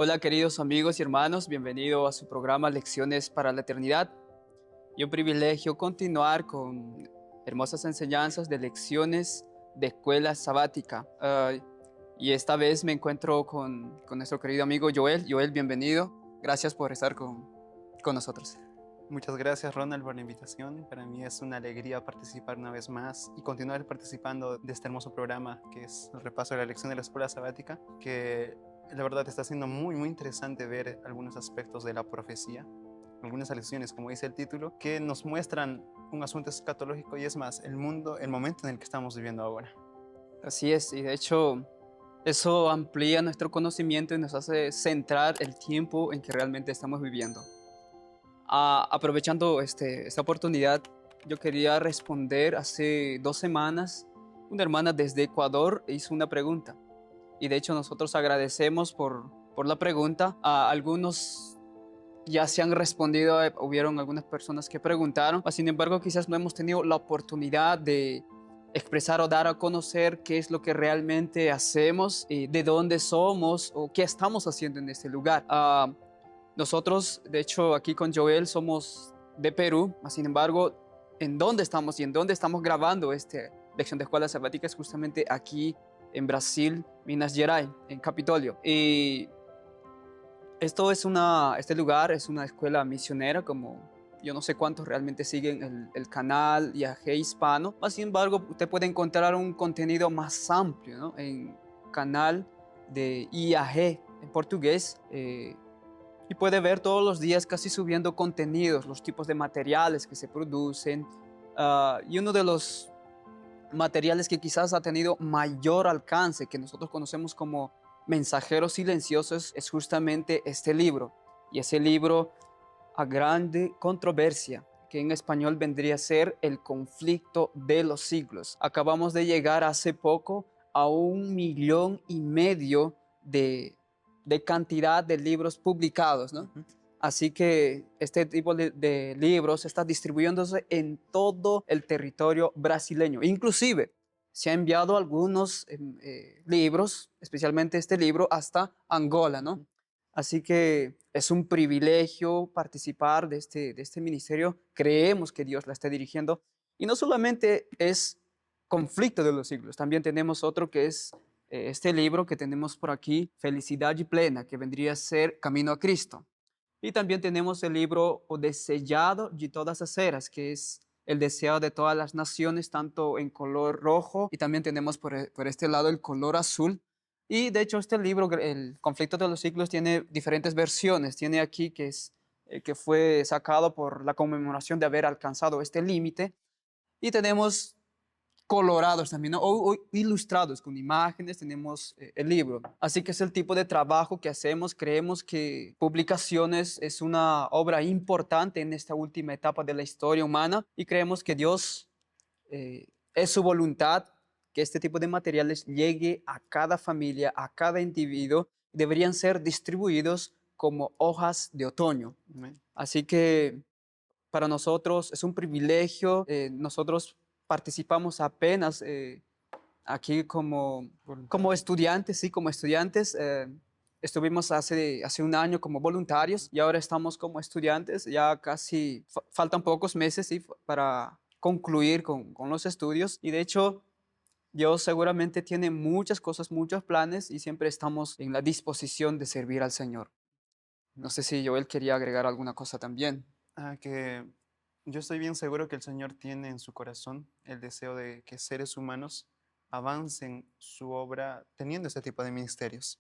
Hola queridos amigos y hermanos, bienvenido a su programa Lecciones para la Eternidad. Y un privilegio continuar con hermosas enseñanzas de lecciones de escuela sabática. Y esta vez me encuentro con nuestro querido amigo Joel. Joel, bienvenido. Gracias por estar con nosotros. Muchas gracias, Ronald, por la invitación. Para mí es una alegría participar una vez más y continuar participando de este hermoso programa que es el repaso de la lección de la escuela sabática, que la verdad está siendo muy interesante ver algunos aspectos de la profecía, algunas alusiones, como dice el título, que nos muestran un asunto escatológico y es más, el mundo, el momento en el que estamos viviendo ahora. Así es, y de hecho eso amplía nuestro conocimiento y nos hace centrar el tiempo en que realmente estamos viviendo. Aprovechando esta oportunidad, yo quería responder hace 2 semanas. Una hermana desde Ecuador hizo una pregunta y de hecho nosotros agradecemos por la pregunta. Algunos ya se han respondido, hubieron algunas personas que preguntaron, sin embargo quizás no hemos tenido la oportunidad de expresar o dar a conocer qué es lo que realmente hacemos, de dónde somos o qué estamos haciendo en este lugar. Nosotros, de hecho, aquí con Joel somos de Perú, sin embargo, en dónde estamos y en dónde estamos grabando esta lección de escuela sabática es justamente aquí en Brasil, Minas Gerais, en Capitolio. Y este lugar es una escuela misionera, como yo no sé cuántos realmente siguen el canal IAG hispano. Sin embargo, usted puede encontrar un contenido más amplio, ¿no? En canal de IAG en portugués. Y puede ver todos los días casi subiendo contenidos, los tipos de materiales que se producen. Y uno de los materiales que quizás ha tenido mayor alcance, que nosotros conocemos como mensajeros silenciosos, es justamente este libro. Y ese libro, a grande controversia, que en español vendría a ser El conflicto de los siglos. Acabamos de llegar hace poco a 1,5 millones de cantidad de libros publicados, ¿no? Así que este tipo de libros está distribuyéndose en todo el territorio brasileño. Inclusive se ha enviado algunos libros, especialmente este libro, hasta Angola, ¿no? Así que es un privilegio participar de este ministerio. Creemos que Dios la está dirigiendo. Y no solamente es conflicto de los siglos, también tenemos otro que es este libro que tenemos por aquí, Felicidad y Plena, que vendría a ser Camino a Cristo. Y también tenemos el libro O Desejado de Todas las Eras, que es el deseo de todas las naciones, tanto en color rojo, y también tenemos por este lado el color azul. Y de hecho este libro, El Conflicto de los Siglos, tiene diferentes versiones. Tiene aquí que fue sacado por la conmemoración de haber alcanzado este límite. Y tenemos colorados también, ¿no? O ilustrados con imágenes, tenemos el libro. Así que es el tipo de trabajo que hacemos. Creemos que Publicaciones es una obra importante en esta última etapa de la historia humana y creemos que Dios es su voluntad que este tipo de materiales llegue a cada familia, a cada individuo. Deberían ser distribuidos como hojas de otoño. Amén. Así que para nosotros es un privilegio. Nosotros participamos apenas aquí como Voluntario. estudiantes, sí, como estudiantes. Estuvimos hace un año como voluntarios y ahora estamos como estudiantes. Ya casi faltan pocos meses, sí, para concluir con los estudios. Y de hecho, Dios seguramente tiene muchas cosas, muchos planes y siempre estamos en la disposición de servir al Señor. No sé si Joel quería agregar alguna cosa también. Que yo estoy bien seguro que el Señor tiene en su corazón el deseo de que seres humanos avancen su obra teniendo este tipo de ministerios.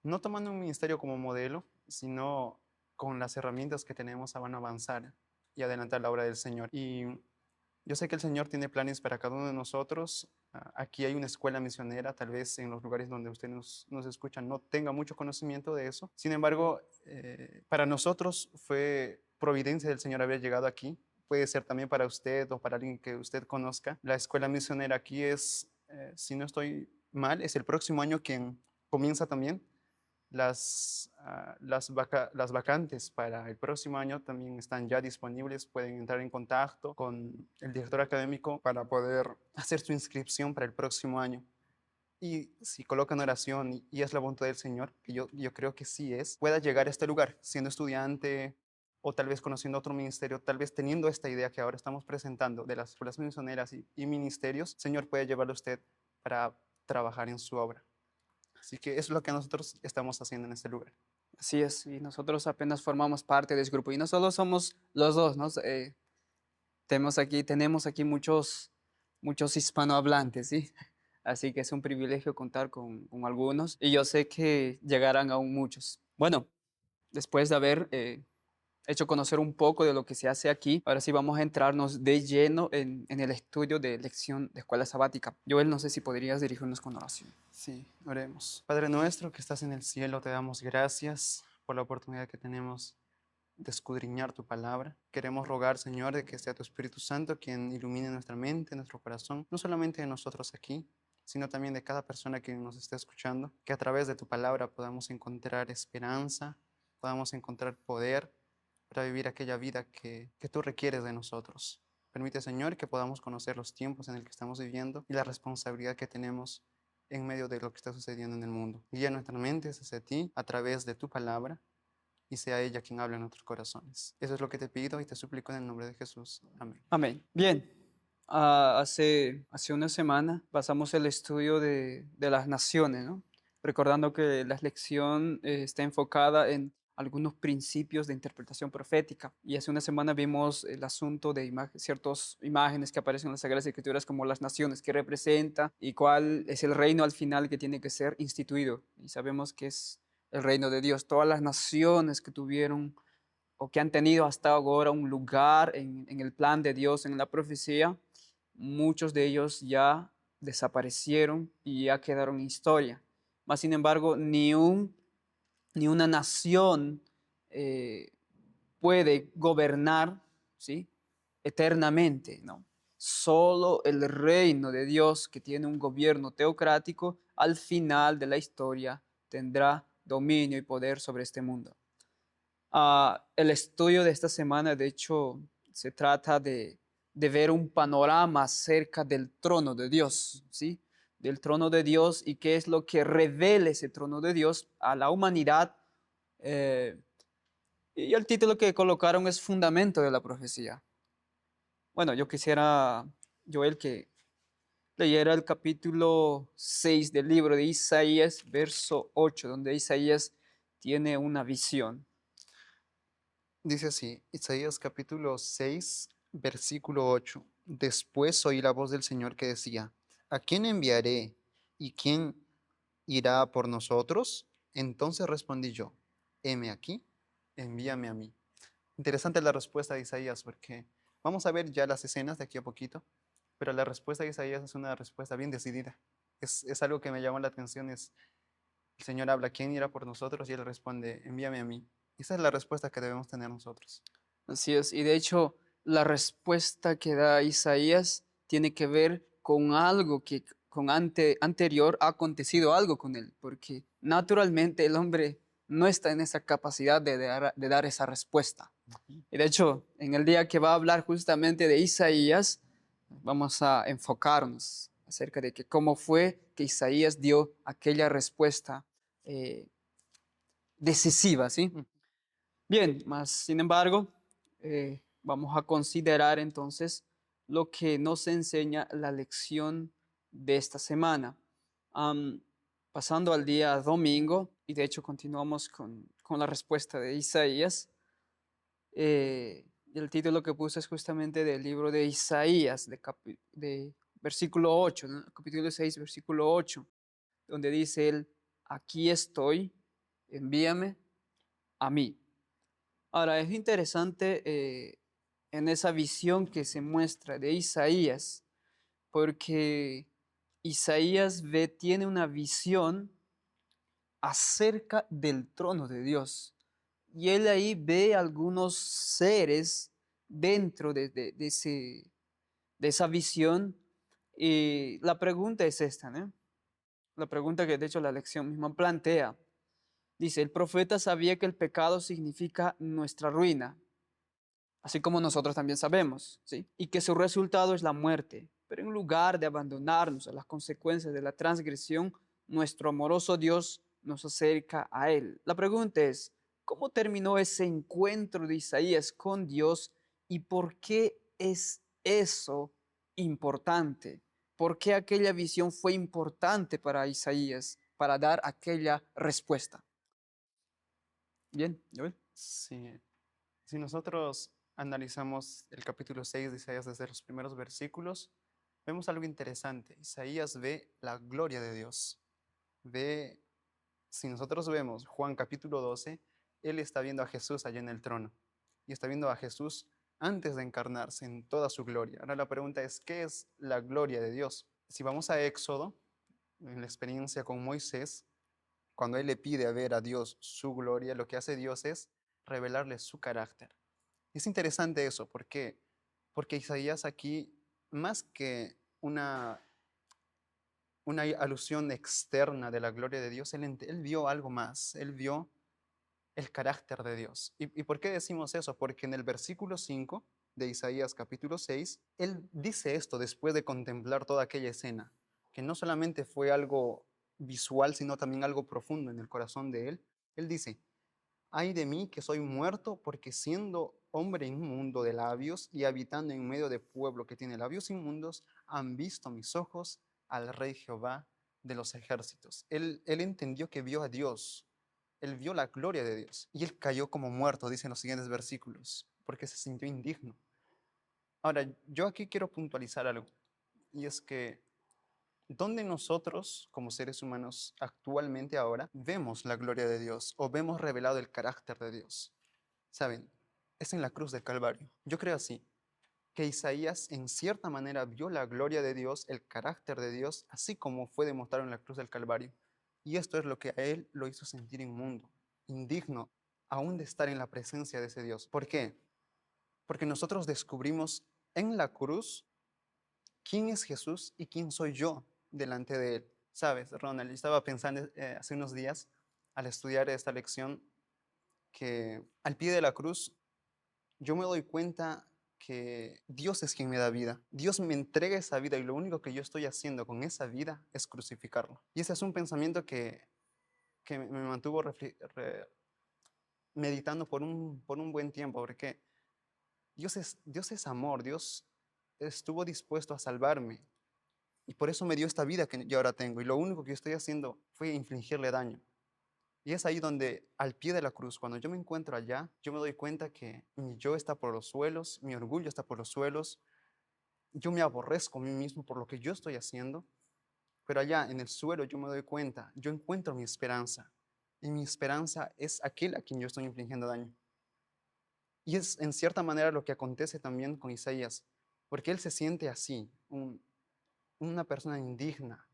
No tomando un ministerio como modelo, sino con las herramientas que tenemos van a avanzar y adelantar la obra del Señor. Y yo sé que el Señor tiene planes para cada uno de nosotros. Aquí hay una escuela misionera, tal vez en los lugares donde usted nos escucha no tenga mucho conocimiento de eso. Sin embargo, para nosotros fue providencia del Señor haber llegado aquí. Puede ser también para usted o para alguien que usted conozca. La escuela misionera aquí es, si no estoy mal, es el próximo año quien comienza también. Las vacantes para el próximo año también están ya disponibles. Pueden entrar en contacto con el director académico para poder hacer su inscripción para el próximo año. y si colocan oración y es la voluntad del Señor, que yo creo que sí es, pueda llegar a este lugar siendo estudiante o tal vez conociendo otro ministerio, tal vez teniendo esta idea que ahora estamos presentando de las escuelas misioneras y ministerios, Señor puede llevarlo a usted para trabajar en su obra. Así que eso es lo que nosotros estamos haciendo en este lugar. Así es, y nosotros apenas formamos parte de ese grupo. Y no solo somos los dos, ¿no? Tenemos aquí muchos hispanohablantes, ¿sí? Así que es un privilegio contar con algunos y yo sé que llegarán aún muchos. Bueno, después de haber hecho conocer un poco de lo que se hace aquí, ahora sí vamos a entrarnos de lleno en el estudio de lección de escuela sabática. Joel, no sé si podrías dirigirnos con oración. Sí, oremos. Padre nuestro que estás en el cielo, te damos gracias por la oportunidad que tenemos de escudriñar tu palabra. Queremos rogar, Señor, de que sea tu Espíritu Santo quien ilumine nuestra mente, nuestro corazón, no solamente de nosotros aquí, sino también de cada persona que nos esté escuchando, que a través de tu palabra podamos encontrar esperanza, podamos encontrar poder para vivir aquella vida que tú requieres de nosotros. Permite, Señor, que podamos conocer los tiempos en el que estamos viviendo y la responsabilidad que tenemos en medio de lo que está sucediendo en el mundo. Guía nuestra mente hacia ti a través de tu palabra y sea ella quien hable en nuestros corazones. Eso es lo que te pido y te suplico en el nombre de Jesús. Amén. Amén. Bien, hace una semana pasamos el estudio de las naciones, ¿no? Recordando que la lección está enfocada en algunos principios de interpretación profética. Y hace una semana vimos el asunto de ciertas imágenes que aparecen en las Sagradas Escrituras como las naciones, que representa y cuál es el reino al final que tiene que ser instituido. Y sabemos que es el reino de Dios. Todas las naciones que tuvieron o que han tenido hasta ahora un lugar en el plan de Dios, en la profecía, muchos de ellos ya desaparecieron y ya quedaron en historia. Mas, sin embargo, ni una nación eh, puede gobernar, ¿sí?, eternamente, ¿no? Solo el reino de Dios, que tiene un gobierno teocrático, al final de la historia tendrá dominio y poder sobre este mundo. El estudio de esta semana, de hecho, se trata de ver un panorama acerca del trono de Dios, ¿sí? Del trono de Dios y qué es lo que revela ese trono de Dios a la humanidad. Y el título que colocaron es Fundamento de la Profecía. Bueno, yo quisiera, Joel, que leyera el capítulo 6 del libro de Isaías, verso 8, donde Isaías tiene una visión. Dice así, Isaías capítulo 6, versículo 8. Después oí la voz del Señor que decía, ¿a quién enviaré y quién irá por nosotros? Entonces respondí yo, heme aquí, envíame a mí. Interesante la respuesta de Isaías porque vamos a ver ya las escenas de aquí a poquito, pero la respuesta de Isaías es una respuesta bien decidida. Es algo que me llamó la atención, es el Señor habla, ¿quién irá por nosotros? Y él responde, envíame a mí. Esa es la respuesta que debemos tener nosotros. Así es, y de hecho la respuesta que da Isaías tiene que ver con algo que anterior ha acontecido algo con él, porque naturalmente el hombre no está en esa capacidad de dar esa respuesta. Y de hecho, en el día que va a hablar justamente de Isaías, vamos a enfocarnos acerca de que cómo fue que Isaías dio aquella respuesta decisiva, ¿sí? Bien, más sin embargo, vamos a considerar entonces lo que nos enseña la lección de esta semana. Am, Pasando al día domingo, y de hecho continuamos con la respuesta de Isaías, el título que puse es justamente del libro de Isaías, de versículo 8, ¿no? Capítulo 6, versículo 8, donde dice él, aquí estoy, envíame a mí. Ahora, es interesante en esa visión que se muestra de Isaías, porque Isaías tiene una visión acerca del trono de Dios. Y él ahí ve algunos seres dentro de esa visión. Y la pregunta es esta, ¿no? La pregunta que de hecho la lección misma plantea. Dice, el profeta sabía que el pecado significa nuestra ruina, así como nosotros también sabemos, ¿sí? Y que su resultado es la muerte. Pero en lugar de abandonarnos a las consecuencias de la transgresión, nuestro amoroso Dios nos acerca a Él. La pregunta es, ¿cómo terminó ese encuentro de Isaías con Dios y por qué es eso importante? ¿Por qué aquella visión fue importante para Isaías para dar aquella respuesta? Bien, Joel. Sí, si nosotros analizamos el capítulo 6 de Isaías desde los primeros versículos, vemos algo interesante. Isaías ve la gloria de Dios. Ve, si nosotros vemos Juan capítulo 12, él está viendo a Jesús allá en el trono y está viendo a Jesús antes de encarnarse en toda su gloria. Ahora la pregunta es, ¿qué es la gloria de Dios? Si vamos a Éxodo, en la experiencia con Moisés, cuando él le pide a ver a Dios su gloria, lo que hace Dios es revelarle su carácter. Es interesante eso, ¿por qué? Porque Isaías aquí, más que una alusión externa de la gloria de Dios, él vio algo más, él vio el carácter de Dios. ¿Y por qué decimos eso? Porque en el versículo 5 de Isaías capítulo 6, él dice esto después de contemplar toda aquella escena, que no solamente fue algo visual, sino también algo profundo en el corazón de él. Él dice, ay de mí que soy muerto, porque siendo hombre inmundo de labios y habitando en medio de pueblo que tiene labios inmundos, han visto mis ojos al Rey Jehová de los ejércitos. Él entendió que vio a Dios, él vio la gloria de Dios y él cayó como muerto, dicen los siguientes versículos, porque se sintió indigno. Ahora, yo aquí quiero puntualizar algo, y es que ¿dónde nosotros, como seres humanos, actualmente ahora, vemos la gloria de Dios o vemos revelado el carácter de Dios? ¿Saben? Es en la cruz del Calvario. Yo creo así, que Isaías en cierta manera vio la gloria de Dios, el carácter de Dios, así como fue demostrado en la cruz del Calvario. Y esto es lo que a él lo hizo sentir inmundo, indigno, aún de estar en la presencia de ese Dios. ¿Por qué? Porque nosotros descubrimos en la cruz quién es Jesús y quién soy yo delante de él. Sabes, Ronald, yo estaba pensando hace unos días al estudiar esta lección que al pie de la cruz yo me doy cuenta que Dios es quien me da vida. Dios me entrega esa vida y lo único que yo estoy haciendo con esa vida es crucificarlo. Y ese es un pensamiento que me mantuvo meditando por un buen tiempo, porque Dios es amor, Dios estuvo dispuesto a salvarme y por eso me dio esta vida que yo ahora tengo y lo único que yo estoy haciendo fue infligirle daño. Y es ahí donde, al pie de la cruz, cuando yo me encuentro allá, yo me doy cuenta que mi yo está por los suelos, mi orgullo está por los suelos, yo me aborrezco a mí mismo por lo que yo estoy haciendo, pero allá en el suelo yo me doy cuenta, yo encuentro mi esperanza, y mi esperanza es aquel a quien yo estoy infligiendo daño. Y es en cierta manera lo que acontece también con Isaías, porque él se siente así, una persona indigna,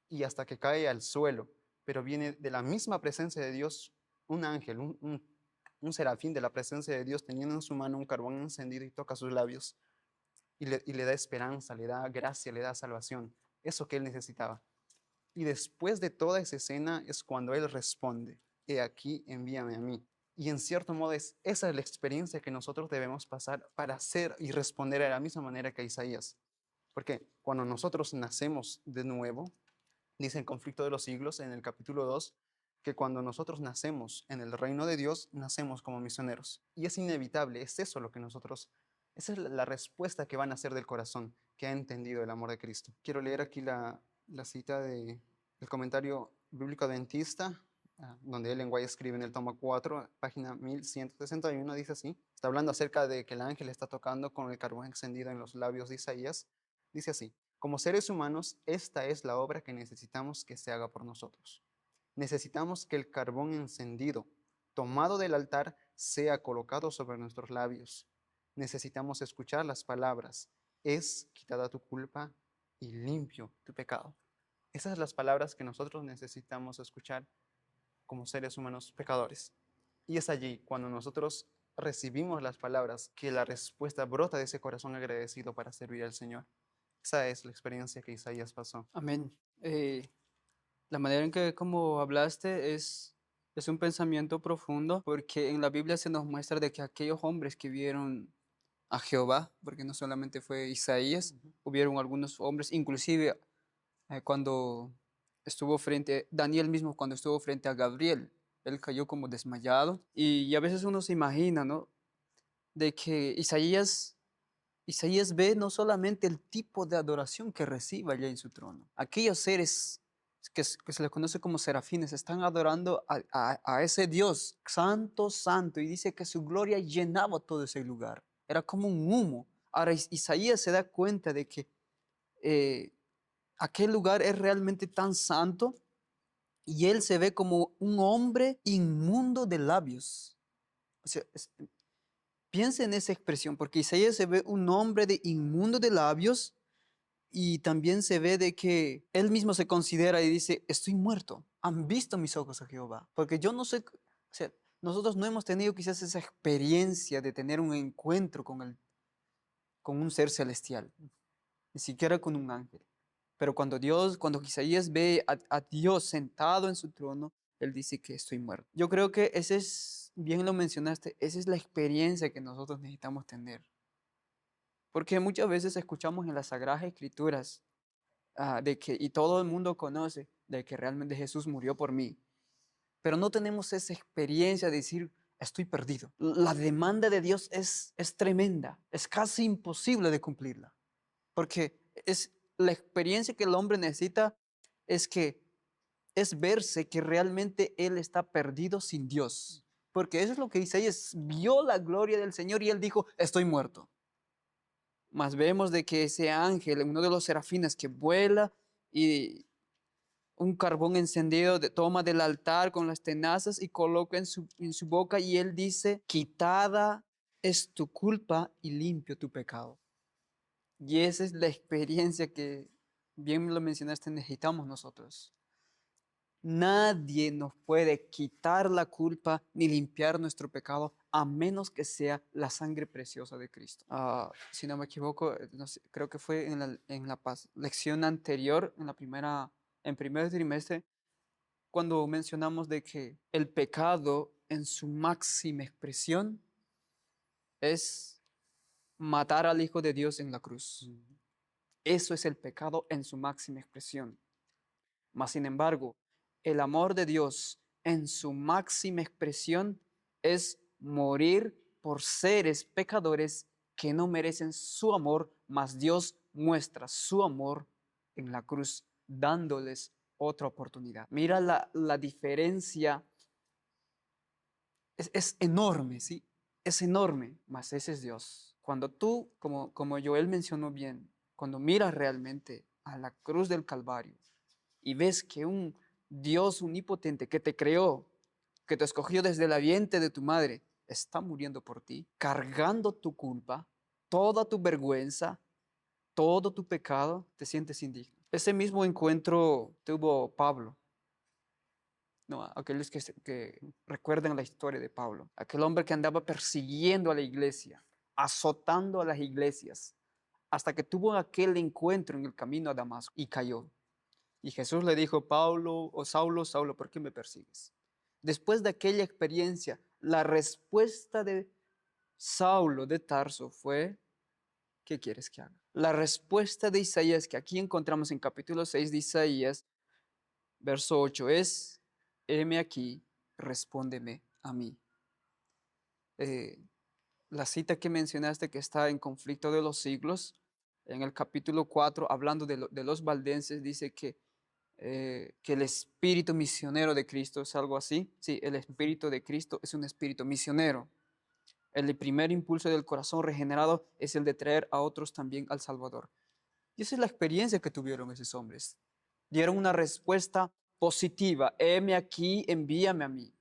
y hasta que cae al suelo, pero viene de la misma presencia de Dios un ángel, un serafín de la presencia de Dios teniendo en su mano un carbón encendido y toca sus labios y le da esperanza, le da gracia, le da salvación, eso que él necesitaba. Y después de toda esa escena es cuando él responde, he aquí, envíame a mí. Y en cierto modo esa es la experiencia que nosotros debemos pasar para hacer y responder de la misma manera que Isaías. Porque cuando nosotros nacemos de nuevo, dice en Conflicto de los Siglos, en el capítulo 2, que cuando nosotros nacemos en el reino de Dios, nacemos como misioneros. Y es inevitable, es eso lo que nosotros, esa es la respuesta que van a hacer del corazón, que ha entendido el amor de Cristo. Quiero leer aquí la cita del comentario bíblico adventista, donde Ellen White escribe en el tomo 4, página 1161, dice así, está hablando acerca de que el ángel está tocando con el carbón encendido en los labios de Isaías, dice así, como seres humanos, esta es la obra que necesitamos que se haga por nosotros. Necesitamos que el carbón encendido, tomado del altar, sea colocado sobre nuestros labios. Necesitamos escuchar las palabras, es quitada tu culpa y limpio tu pecado. Esas son las palabras que nosotros necesitamos escuchar como seres humanos pecadores. Y es allí cuando nosotros recibimos las palabras que la respuesta brota de ese corazón agradecido para servir al Señor. Esa es la experiencia que Isaías pasó. Amén. La manera en que como hablaste es un pensamiento profundo porque en la Biblia se nos muestra de que aquellos hombres que vieron a Jehová, porque no solamente fue Isaías, hubieron algunos hombres, inclusive cuando Daniel mismo cuando estuvo frente a Gabriel, él cayó como desmayado. Y a veces uno se imagina, ¿no? De que Isaías ve no solamente el tipo de adoración que recibe allá en su trono. Aquellos seres que se les conoce como serafines están adorando a ese Dios santo, santo, y dice que su gloria llenaba todo ese lugar. Era como un humo. Ahora Isaías se da cuenta de que eh, aquel lugar es realmente tan santo y él se ve como un hombre inmundo de labios. O sea, piensa en esa expresión, porque Isaías se ve un hombre de inmundo de labios y también se ve de que él mismo se considera y dice, estoy muerto. Han visto mis ojos a Jehová. Porque yo no sé, o sea, nosotros no hemos tenido quizás esa experiencia de tener un encuentro con un ser celestial, ni siquiera con un ángel. Pero cuando Isaías ve a Dios sentado en su trono, él dice que estoy muerto. Yo creo que ese es, bien lo mencionaste, esa es la experiencia que nosotros necesitamos tener. Porque muchas veces escuchamos en las Sagradas Escrituras de que, y todo el mundo conoce, de que realmente Jesús murió por mí. Pero no tenemos esa experiencia de decir, estoy perdido. La demanda de Dios es tremenda, es casi imposible de cumplirla. Porque es la experiencia que el hombre necesita es verse que realmente él está perdido sin Dios. Porque eso es lo que Isaías vio la gloria del Señor y él dijo, estoy muerto. Mas vemos de que ese ángel, uno de los serafines que vuela y un carbón encendido toma del altar con las tenazas y coloca en su boca y él dice, quitada es tu culpa y limpio tu pecado. Y esa es la experiencia que, bien lo mencionaste, necesitamos nosotros. Nadie nos puede quitar la culpa ni limpiar nuestro pecado a menos que sea la sangre preciosa de Cristo. Si no me equivoco, no sé, creo que fue en la lección anterior, en primer trimestre, cuando mencionamos de que el pecado en su máxima expresión es matar al Hijo de Dios en la cruz. Eso es el pecado en su máxima expresión. Mas, sin embargo, el amor de Dios en su máxima expresión es morir por seres pecadores que no merecen su amor, mas Dios muestra su amor en la cruz, dándoles otra oportunidad. Mira la diferencia, es enorme, ¿sí? Es enorme, mas ese es Dios. Cuando tú, como Joel mencionó bien, cuando miras realmente a la cruz del Calvario y ves que un Dios omnipotente que te creó, que te escogió desde el vientre de tu madre, está muriendo por ti, cargando tu culpa, toda tu vergüenza, todo tu pecado, te sientes indigno. Ese mismo encuentro tuvo Pablo. No, aquellos que recuerdan la historia de Pablo, aquel hombre que andaba persiguiendo a la iglesia, azotando a las iglesias, hasta que tuvo aquel encuentro en el camino a Damasco y cayó. Y Jesús le dijo, Pablo o Saulo, Saulo, ¿por qué me persigues? Después de aquella experiencia, la respuesta de Saulo de Tarso fue, ¿qué quieres que haga? La respuesta de Isaías, que aquí encontramos en capítulo 6 de Isaías, verso 8, es, heme aquí, respóndeme a mí. La cita que mencionaste que está en Conflicto de los Siglos, en el capítulo 4, hablando de los valdenses, dice que el espíritu misionero de Cristo es algo así. Sí, el espíritu de Cristo es un espíritu misionero. El primer impulso del corazón regenerado es el de traer a otros también al Salvador. Y esa es la experiencia que tuvieron esos hombres. Dieron una respuesta positiva. Heme aquí, envíame a mí.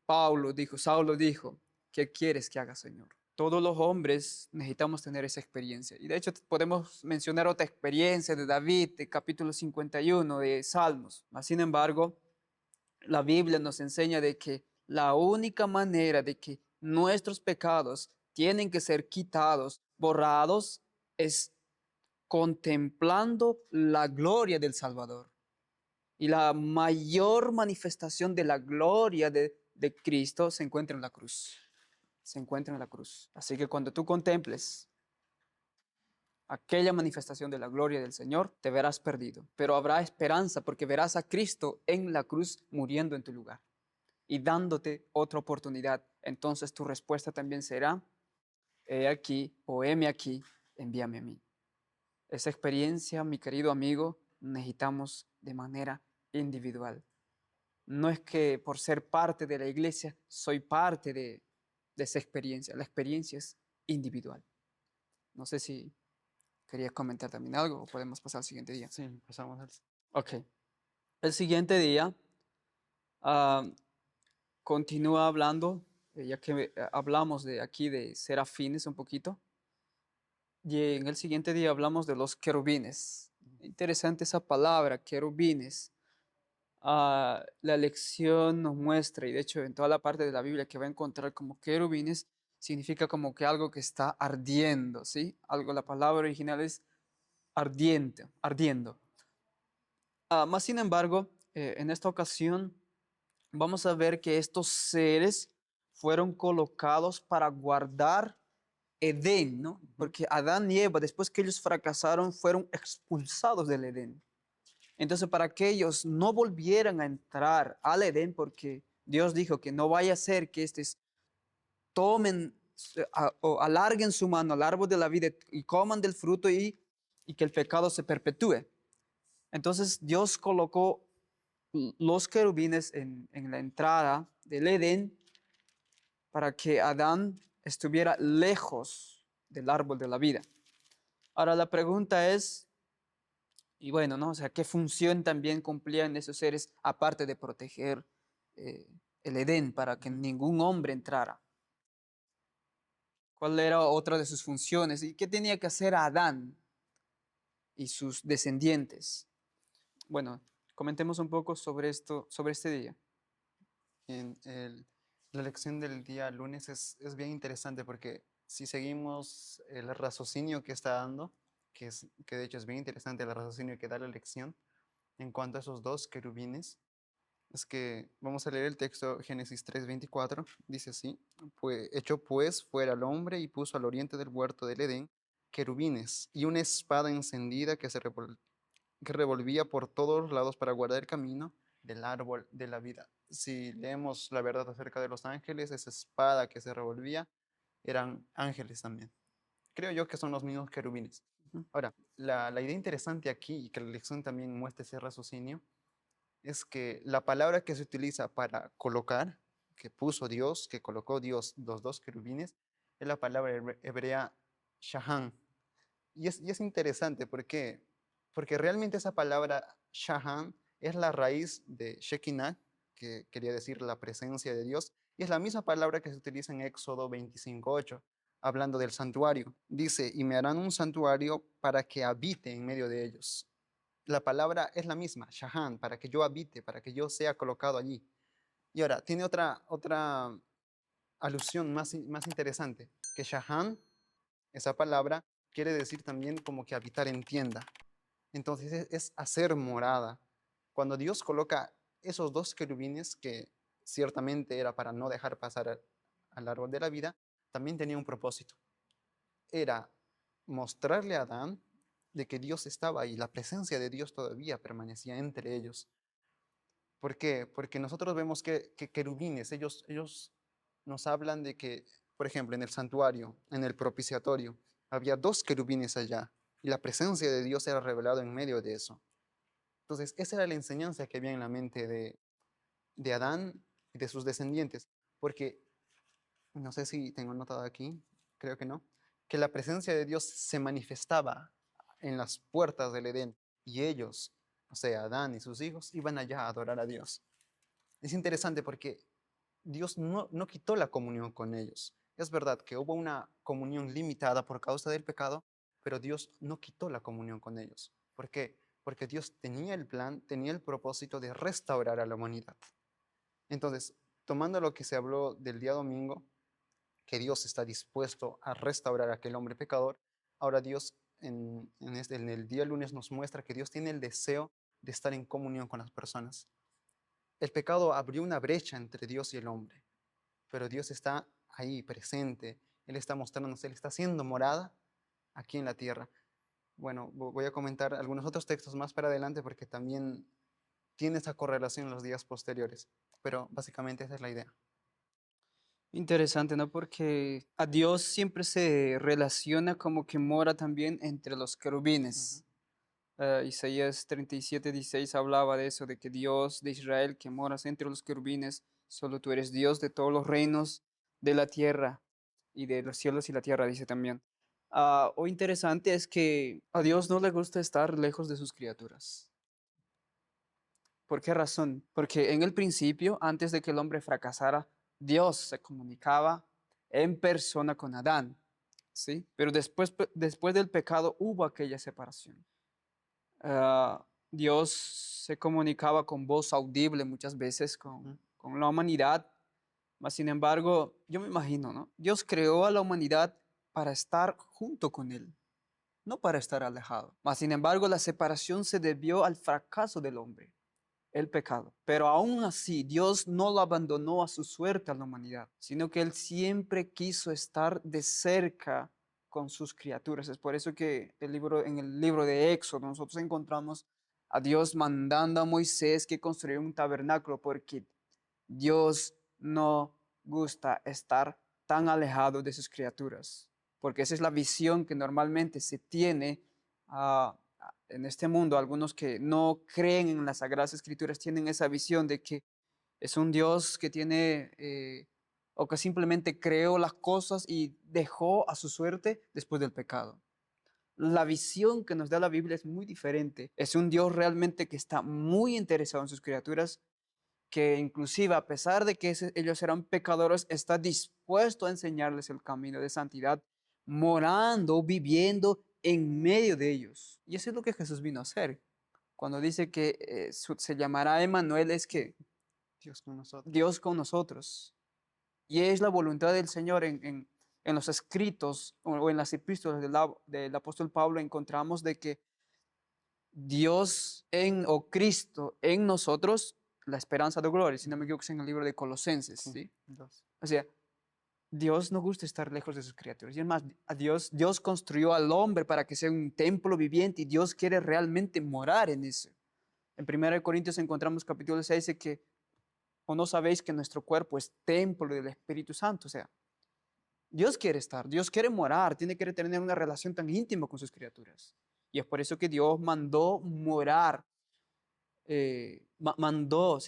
Saulo dijo, ¿qué quieres que haga, Señor? Todos los hombres necesitamos tener esa experiencia. Y de hecho podemos mencionar otra experiencia de David, de capítulo 51 de Salmos. Mas, sin embargo, la Biblia nos enseña de que la única manera de que nuestros pecados tienen que ser quitados, borrados, es contemplando la gloria del Salvador. Y la mayor manifestación de la gloria de Cristo se encuentra en la cruz. se encuentra en la cruz. Así que cuando tú contemples aquella manifestación de la gloria del Señor, te verás perdido, pero habrá esperanza porque verás a Cristo en la cruz muriendo en tu lugar y dándote otra oportunidad. Entonces tu respuesta también será, he aquí o heme aquí, envíame a mí. Esa experiencia, mi querido amigo, necesitamos de manera individual. No es que por ser parte de la iglesia soy parte de esa experiencia. La experiencia es individual. No sé si querías comentar también algo o podemos pasar al siguiente día. Sí, pasamos al... Ok. El siguiente día ah, continúa hablando, ya que hablamos de aquí de serafines un poquito. Y en el siguiente día hablamos de los querubines. Interesante esa palabra, querubines. La lección nos muestra, y de hecho en toda la parte de la Biblia que va a encontrar como querubines, significa como que algo que está ardiendo, ¿sí? Algo, la palabra original es ardiente, ardiendo. Más sin embargo, en esta ocasión vamos a ver que estos seres fueron colocados para guardar Edén, ¿no? Porque Adán y Eva, después que ellos fracasaron, fueron expulsados del Edén. Entonces, para que ellos no volvieran a entrar al Edén, porque Dios dijo que no vaya a ser que estos tomen o alarguen su mano al árbol de la vida y coman del fruto y que el pecado se perpetúe. Entonces, Dios colocó los querubines en la entrada del Edén para que Adán estuviera lejos del árbol de la vida. Ahora la pregunta es, y bueno, ¿no? O sea, ¿qué función también cumplían esos seres aparte de proteger eh, el Edén para que ningún hombre entrara? ¿Cuál era otra de sus funciones? ¿Y qué tenía que hacer Adán y sus descendientes? Bueno, comentemos un poco sobre esto, sobre este día. La lección del día lunes es bien interesante porque si seguimos el raciocinio que está dando, que de hecho es bien interesante el raciocinio que da la lección en cuanto a esos dos querubines, es que vamos a leer el texto Génesis 3:24, dice así, pues, echó pues fuera al hombre y puso al oriente del huerto del Edén querubines y una espada encendida que revolvía por todos lados para guardar el camino del árbol de la vida. Si leemos la verdad acerca de los ángeles, esa espada que se revolvía eran ángeles también. Creo yo que son los mismos querubines. Ujú. Ahora, la idea interesante aquí, y que la lección también muestra ese raciocinio, es que la palabra que se utiliza para colocar, que puso Dios, que colocó Dios los dos querubines, es la palabra hebrea shahan. Y es interesante porque realmente esa palabra shahan es la raíz de Shekinah, que quería decir la presencia de Dios, y es la misma palabra que se utiliza en Éxodo 25:8, hablando del santuario. Dice, y me harán un santuario para que habite en medio de ellos. La palabra es la misma, shahan, para que yo habite, para que yo sea colocado allí. Y ahora, tiene otra alusión más interesante, que shahan, esa palabra, quiere decir también como que habitar en tienda. Entonces es hacer morada. Cuando Dios coloca esos dos querubines, que ciertamente era para no dejar pasar al árbol de la vida, también tenía un propósito. Era mostrarle a Adán de que Dios estaba ahí, la presencia de Dios todavía permanecía entre ellos. ¿Por qué? Porque nosotros vemos que querubines, ellos nos hablan de que, por ejemplo, en el santuario, en el propiciatorio, había dos querubines allá y la presencia de Dios era revelada en medio de eso. Entonces, esa era la enseñanza que había en la mente de Adán y de sus descendientes, porque no sé si tengo anotado aquí, creo que no, que la presencia de Dios se manifestaba en las puertas del Edén y ellos, o sea, Adán y sus hijos, iban allá a adorar a Dios. Es interesante porque Dios no quitó la comunión con ellos. Es verdad que hubo una comunión limitada por causa del pecado, pero Dios no quitó la comunión con ellos. ¿Por qué? Porque Dios tenía el plan, tenía el propósito de restaurar a la humanidad. Entonces, tomando lo que se habló del día domingo, que Dios está dispuesto a restaurar a aquel hombre pecador, ahora Dios en el día lunes nos muestra que Dios tiene el deseo de estar en comunión con las personas. El pecado abrió una brecha entre Dios y el hombre, pero Dios está ahí presente. Él está mostrándonos, Él está haciendo morada aquí en la tierra. Bueno, voy a comentar algunos otros textos más para adelante porque también tiene esa correlación en los días posteriores. Pero básicamente esa es la idea. Interesante, ¿no? Porque a Dios siempre se relaciona como que mora también entre los Ujú. querubines. Isaías 37:16 hablaba de eso, de que Dios de Israel, que moras entre los querubines, solo tú eres Dios de todos los reinos de la tierra y de los cielos y la tierra, dice también. Lo interesante es que a Dios no le gusta estar lejos de sus criaturas. ¿Por qué razón? Porque en el principio, antes de que el hombre fracasara, Dios se comunicaba en persona con Adán, ¿sí? Pero después del pecado hubo aquella separación. Dios se comunicaba con voz audible muchas veces Ujú. con la humanidad, mas sin embargo, yo me imagino, ¿no? Dios creó a la humanidad para estar junto con Él, no para estar alejado. Mas sin embargo, la separación se debió al fracaso del hombre, el pecado. Pero aún así, Dios no lo abandonó a su suerte a la humanidad, sino que Él siempre quiso estar de cerca con sus criaturas. Es por eso que en el libro de Éxodo nosotros encontramos a Dios mandando a Moisés que construyera un tabernáculo, porque Dios no gusta estar tan alejado de sus criaturas, porque esa es la visión que normalmente se tiene en este mundo. Algunos que no creen en las Sagradas Escrituras tienen esa visión de que es un Dios que tiene o que simplemente creó las cosas y dejó a su suerte después del pecado. La visión que nos da la Biblia es muy diferente. Es un Dios realmente que está muy interesado en sus criaturas, que inclusive a pesar de que ellos eran pecadores, está dispuesto a enseñarles el camino de santidad, morando, viviendo en medio de ellos. Y eso es lo que Jesús vino a hacer. Cuando dice que se llamará Emmanuel, es que Dios con nosotros. Dios con nosotros. Y es la voluntad del Señor en los escritos o en las epístolas del apóstol Pablo encontramos de que Dios o Cristo en nosotros, la esperanza de gloria, si no me Ujú. equivoco, es en el libro de Colosenses, Sí, ¿sí? dos. O sea, Dios no gusta estar lejos de sus criaturas. Y es más, Dios construyó al hombre para que sea un templo viviente y Dios quiere realmente morar en eso. En 1 Corintios encontramos capítulo 6 dice que, o no sabéis que nuestro cuerpo es templo del Espíritu Santo. O sea, Dios quiere estar, Dios quiere morar, tiene que tener una relación tan íntima con sus criaturas. Y es por eso que Dios mandó morar mandó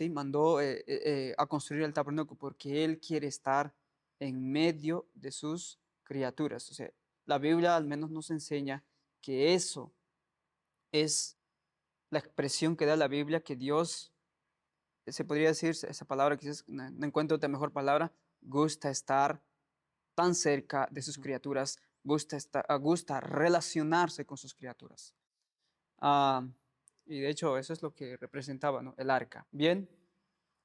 a construir el tabernáculo porque Él quiere estar en medio de sus criaturas. O sea, la Biblia al menos nos enseña que eso es la expresión que da la Biblia, que Dios, se podría decir esa palabra, quizás no encuentro otra mejor palabra, gusta estar tan cerca de sus Ujú. criaturas, gusta relacionarse con sus criaturas. Ah, y de hecho eso es lo que representaba, ¿no? El arca. Bien,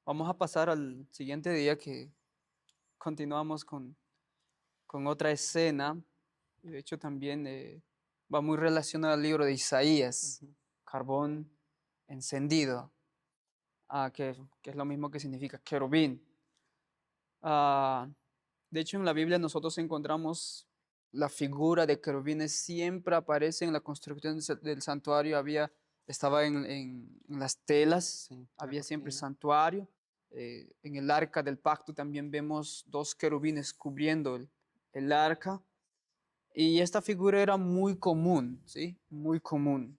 vamos a pasar al siguiente día que continuamos con otra escena. Y de hecho también va muy relacionado al libro de Isaías, Ujú. carbón encendido, que es lo mismo que significa querubín. Ah, de hecho en la Biblia nosotros encontramos la figura de querubines siempre aparece en la construcción del santuario. Estaba en las telas, Sí, la había siempre cortina. santuario. En el arca del pacto también vemos dos querubines cubriendo el arca. Y esta figura era muy común, ¿sí? Muy común.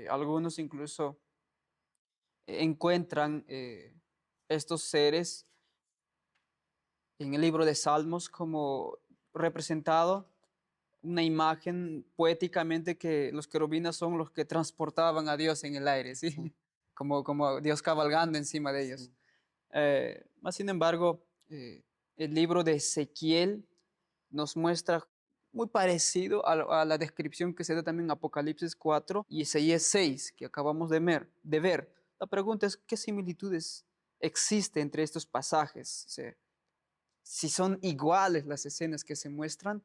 Algunos incluso encuentran estos seres en el libro de Salmos como representado una imagen poéticamente que los querubines son los que transportaban a Dios en el aire, Sí, ¿sí? Como Dios cabalgando encima de ellos. sí. Más sin embargo, el libro de Ezequiel nos muestra muy parecido a la descripción que se da también en Apocalipsis 4 y Isaías 6, que acabamos de ver. La pregunta es, ¿qué similitudes existen entre estos pasajes? O sea, si son iguales las escenas que se muestran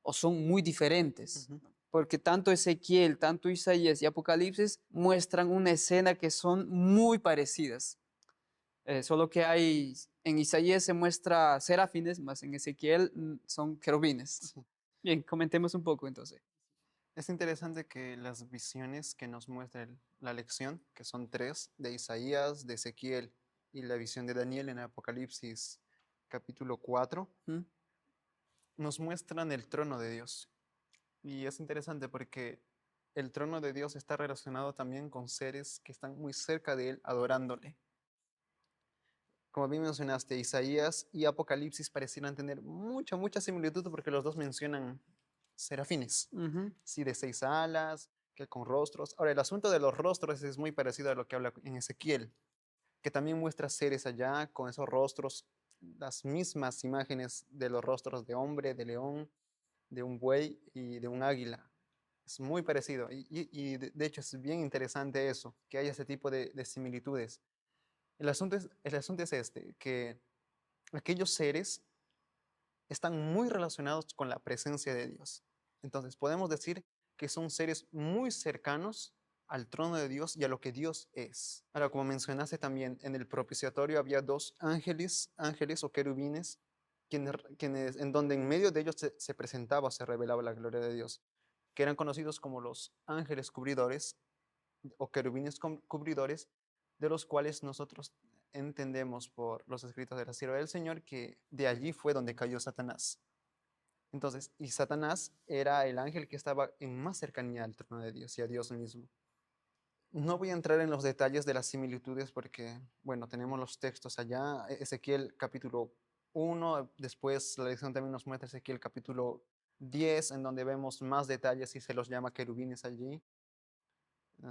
o son muy diferentes. Ujú. Porque tanto Ezequiel, tanto Isaías y Apocalipsis muestran una escena que son muy parecidas. Solo que hay, en Isaías se muestra serafines, más en Ezequiel son querubines. Sí. Bien, comentemos un poco entonces. Es interesante que las visiones que nos muestra la lección, que son tres, de Isaías, de Ezequiel y la visión de Daniel en Apocalipsis capítulo 4, ¿Mm? nos muestran el trono de Dios. Y es interesante porque el trono de Dios está relacionado también con seres que están muy cerca de él adorándole. Como bien mencionaste, Isaías y Apocalipsis parecieran tener mucha similitud porque los dos mencionan serafines, Ujú. sí, de 6 alas, que con rostros. Ahora, el asunto de los rostros es muy parecido a lo que habla en Ezequiel, que también muestra seres allá con esos rostros, las mismas imágenes de los rostros de hombre, de león, de un buey y de un águila. Es muy parecido y de hecho es bien interesante eso, que haya ese tipo de similitudes. El asunto es este, que aquellos seres están muy relacionados con la presencia de Dios. Entonces podemos decir que son seres muy cercanos al trono de Dios y a lo que Dios es. Ahora, como mencionaste también, en el propiciatorio había dos ángeles o querubines, en donde en medio de ellos se presentaba, se revelaba la gloria de Dios, que eran conocidos como los ángeles cubridores o querubines cubridores, de los cuales nosotros entendemos por los escritos de la sierva del Señor que de allí fue donde cayó Satanás. Entonces, y Satanás era el ángel que estaba en más cercanía al trono de Dios y a Dios mismo. No voy a entrar en los detalles de las similitudes porque, bueno, tenemos los textos allá, Ezequiel capítulo 1, después la lección también nos muestra Ezequiel capítulo 10, en donde vemos más detalles y se los llama querubines allí.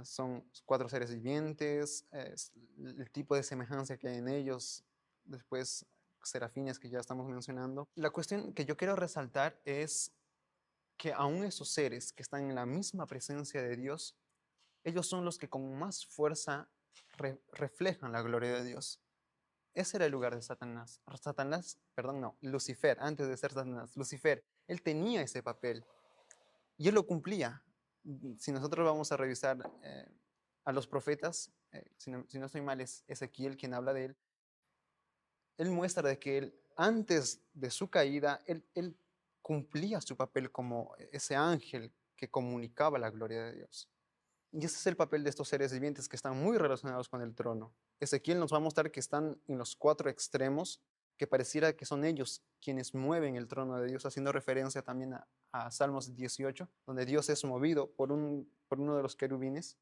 Son 4 seres vivientes, el tipo de semejanza que hay en ellos, después serafines que ya estamos mencionando. La cuestión que yo quiero resaltar es que aún esos seres que están en la misma presencia de Dios, ellos son los que con más fuerza reflejan la gloria de Dios. Ese era el lugar de Satanás. Satanás, perdón, no, Lucifer, antes de ser Satanás, Lucifer, él tenía ese papel y él lo cumplía. Si nosotros vamos a revisar a los profetas, si no estoy mal, es Ezequiel quien habla de él, él muestra de que él, antes de su caída, él cumplía su papel como ese ángel que comunicaba la gloria de Dios. Y ese es el papel de estos seres vivientes que están muy relacionados con el trono. Ezequiel nos va a mostrar que están en los 4 extremos, que pareciera que son ellos quienes mueven el trono de Dios, haciendo referencia también a Salmos 18, donde Dios es movido por uno de los querubines.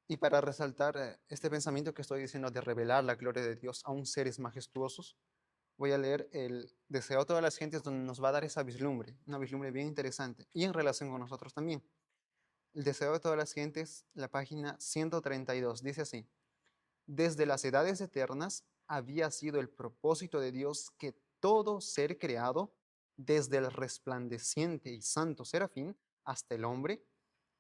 Y para resaltar este pensamiento que estoy diciendo de revelar la gloria de Dios a un seres majestuosos, voy a leer el Deseo a todas las gentes, donde nos va a dar esa vislumbre, una vislumbre bien interesante y en relación con nosotros también. El Deseo de todas las gentes, la página 132, dice así: desde las edades eternas había sido el propósito de Dios que todo ser creado, desde el resplandeciente y santo serafín hasta el hombre,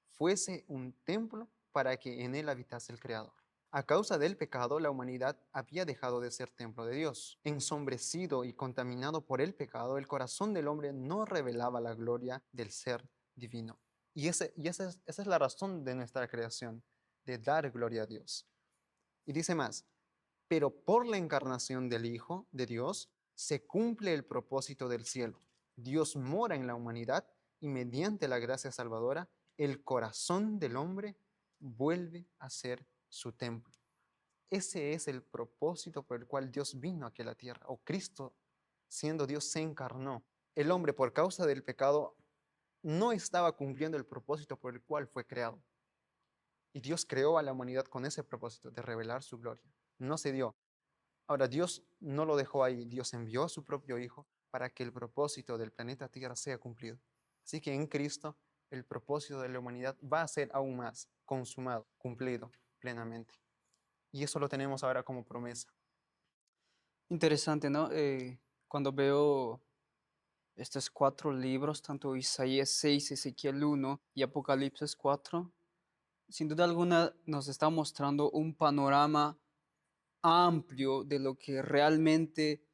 fuese un templo para que en él habitase el Creador. A causa del pecado, la humanidad había dejado de ser templo de Dios. Ensombrecido y contaminado por el pecado, el corazón del hombre no revelaba la gloria del ser divino. Y esa es la razón de nuestra creación, de dar gloria a Dios. Y dice más: pero por la encarnación del Hijo de Dios se cumple el propósito del cielo. Dios mora en la humanidad y mediante la gracia salvadora, el corazón del hombre vuelve a ser su templo. Ese es el propósito por el cual Dios vino aquí a la tierra, o Cristo, siendo Dios, se encarnó. El hombre, por causa del pecado, no estaba cumpliendo el propósito por el cual fue creado. Y Dios creó a la humanidad con ese propósito de revelar su gloria. No se dio. Ahora, Dios no lo dejó ahí. Dios envió a su propio Hijo para que el propósito del planeta Tierra sea cumplido. Así que en Cristo el propósito de la humanidad va a ser aún más consumado, cumplido plenamente. Y eso lo tenemos ahora como promesa. Interesante, ¿no? Cuando veo estos 4 libros, tanto Isaías 6, Ezequiel 1 y Apocalipsis 4, sin duda alguna nos está mostrando un panorama amplio de lo que realmente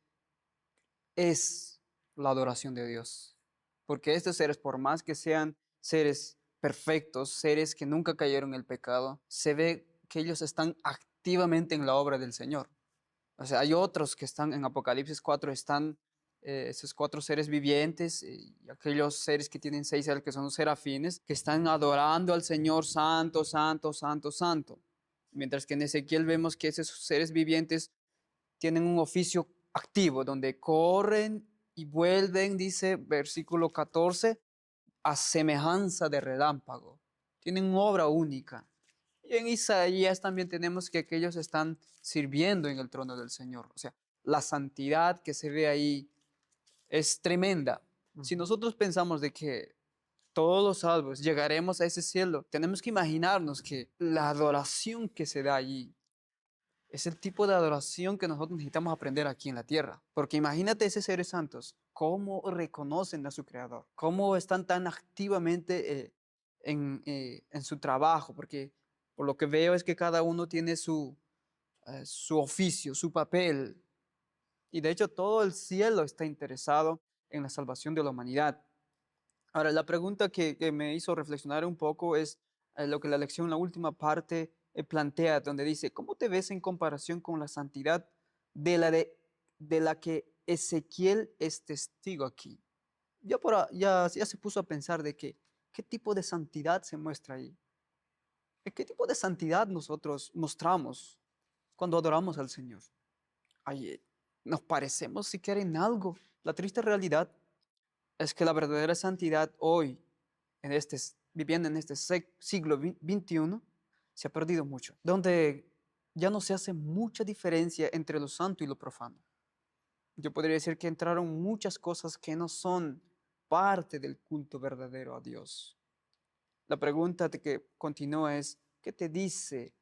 es la adoración de Dios. Porque estos seres, por más que sean seres perfectos, seres que nunca cayeron en el pecado, se ve que ellos están activamente en la obra del Señor. O sea, hay otros que están en Apocalipsis 4, están esos 4 seres vivientes y aquellos seres que tienen 6 alas, que son los serafines, que están adorando al Señor santo, santo, santo, santo. Mientras que en Ezequiel vemos que esos seres vivientes tienen un oficio activo, donde corren y vuelven, dice versículo 14, a semejanza de relámpago. Tienen una obra única. Y en Isaías también tenemos que aquellos están sirviendo en el trono del Señor. O sea, la santidad que se ve ahí es tremenda. Si Ujú. nosotros pensamos de que todos los salvos llegaremos a ese cielo, tenemos que imaginarnos que la adoración que se da allí es el tipo de adoración que nosotros necesitamos aprender aquí en la tierra. Porque imagínate esos seres santos, cómo reconocen a su Creador, cómo están tan activamente en su trabajo, porque por lo que veo es que cada uno tiene su oficio, su papel. Y de hecho todo el cielo está interesado en la salvación de la humanidad. Ahora, la pregunta que me hizo reflexionar un poco es lo que la lección, la última parte, plantea, donde dice, ¿cómo te ves en comparación con la santidad de la que Ezequiel es testigo aquí? Ya se puso a pensar de que, ¿qué tipo de santidad se muestra ahí? ¿Qué tipo de santidad nosotros mostramos cuando adoramos al Señor? Ay, nos parecemos siquiera en algo. La triste realidad es que la verdadera santidad hoy, viviendo en este siglo XXI, se ha perdido mucho, donde ya no se hace mucha diferencia entre lo santo y lo profano. Yo podría decir que entraron muchas cosas que no son parte del culto verdadero a Dios. La pregunta que continúa es, ¿qué te dice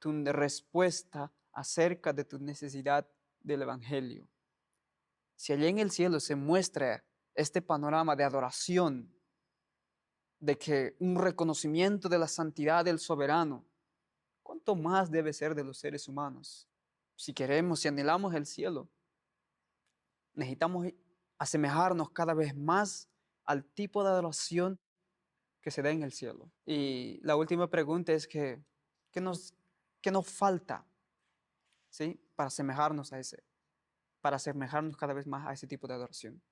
tu respuesta acerca de tu necesidad del Evangelio? Si allá en el cielo se muestra este panorama de adoración, de que un reconocimiento de la santidad del soberano, ¿cuánto más debe ser de los seres humanos? Si queremos, si anhelamos el cielo, necesitamos asemejarnos cada vez más al tipo de adoración que se da en el cielo. Y la última pregunta es que, ¿qué nos, qué nos falta, ¿sí? Para asemejarnos cada vez más a ese tipo de adoración?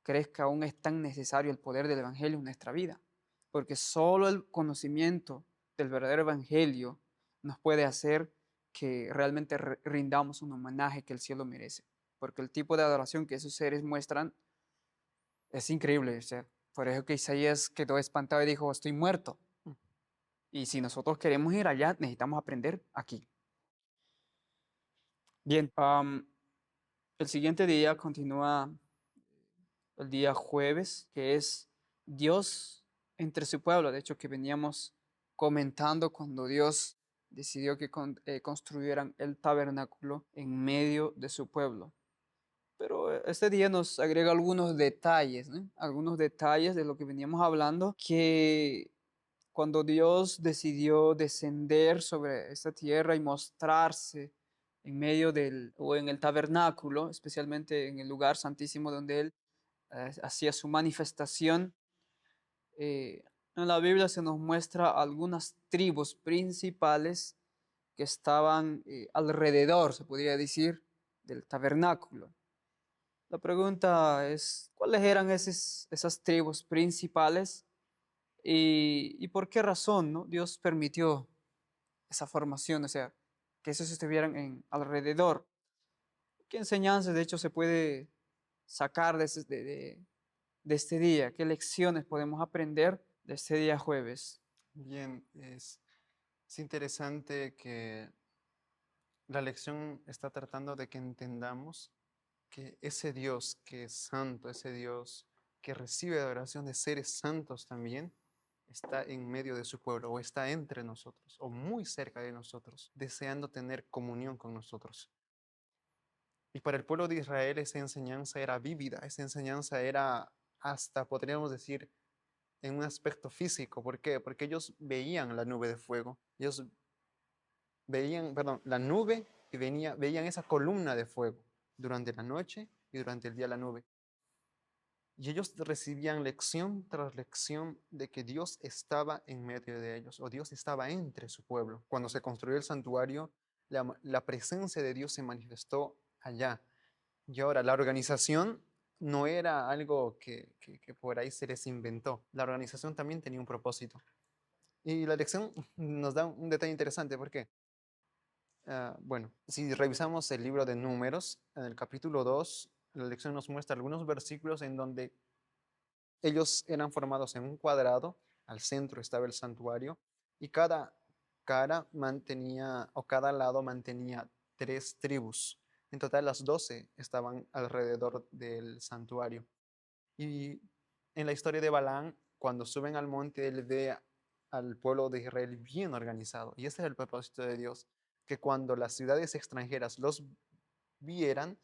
¿Crees que aún es tan necesario el poder del Evangelio en nuestra vida? Porque solo el conocimiento del verdadero Evangelio nos puede hacer que realmente rindamos un homenaje que el cielo merece. Porque el tipo de adoración que esos seres muestran es increíble. O sea, por eso que Isaías quedó espantado y dijo, estoy muerto. Y si nosotros queremos ir allá, necesitamos aprender aquí. Bien, el siguiente día continúa el día jueves, que es Dios entre su pueblo. De hecho, que veníamos comentando cuando Dios decidió que construyeran el tabernáculo en medio de su pueblo. Pero este día nos agrega algunos detalles, ¿no? Algunos detalles de lo que veníamos hablando, que cuando Dios decidió descender sobre esta tierra y mostrarse en medio o en el tabernáculo, especialmente en el lugar santísimo donde Él hacía su manifestación. eh, en la Biblia se nos muestra algunas tribus principales que estaban alrededor, se podría decir, del tabernáculo. La pregunta es, ¿cuáles eran esas tribus principales y por qué razón, ¿no? Dios permitió esa formación, o sea, que esos estuvieran alrededor? ¿Qué enseñanzas, de hecho, se puede sacar de este día? ¿Qué lecciones podemos aprender de este día jueves? Bien, es interesante que la lección está tratando de que entendamos que ese Dios que es santo, ese Dios que recibe adoración de seres santos también, está en medio de su pueblo o está entre nosotros o muy cerca de nosotros, deseando tener comunión con nosotros. Y para el pueblo de Israel esa enseñanza era vívida, esa enseñanza era hasta, podríamos decir, en un aspecto físico. ¿Por qué? Porque ellos veían la nube de fuego, ellos veían, perdón, la nube y veían esa columna de fuego durante la noche y durante el día la nube. Y ellos recibían lección tras lección de que Dios estaba en medio de ellos, o Dios estaba entre su pueblo. Cuando se construyó el santuario, la presencia de Dios se manifestó allá. Y ahora, la organización no era algo que por ahí se les inventó. La organización también tenía un propósito. Y la lección nos da un detalle interesante. ¿Por qué? Bueno, si revisamos el libro de Números, en el capítulo 2, la lección nos muestra algunos versículos en donde ellos eran formados en un cuadrado, al centro estaba el santuario, y cada cara mantenía, o cada lado mantenía 3 tribus. En total, las 12 estaban alrededor del santuario. Y en la historia de Balaam, cuando suben al monte, él ve al pueblo de Israel bien organizado. Y ese es el propósito de Dios, que cuando las ciudades extranjeras los vieran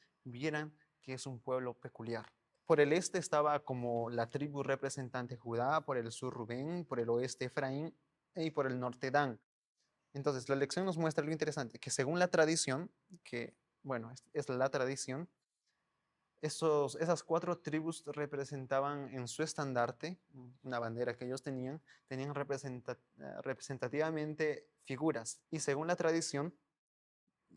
que es un pueblo peculiar. Por el este estaba como la tribu representante Judá, por el sur Rubén, por el oeste Efraín y por el norte Dan. Entonces, la lección nos muestra algo interesante, que según la tradición, que, bueno, es la tradición, esas 4 tribus representaban en su estandarte, una bandera que ellos tenían representativamente figuras. Y según la tradición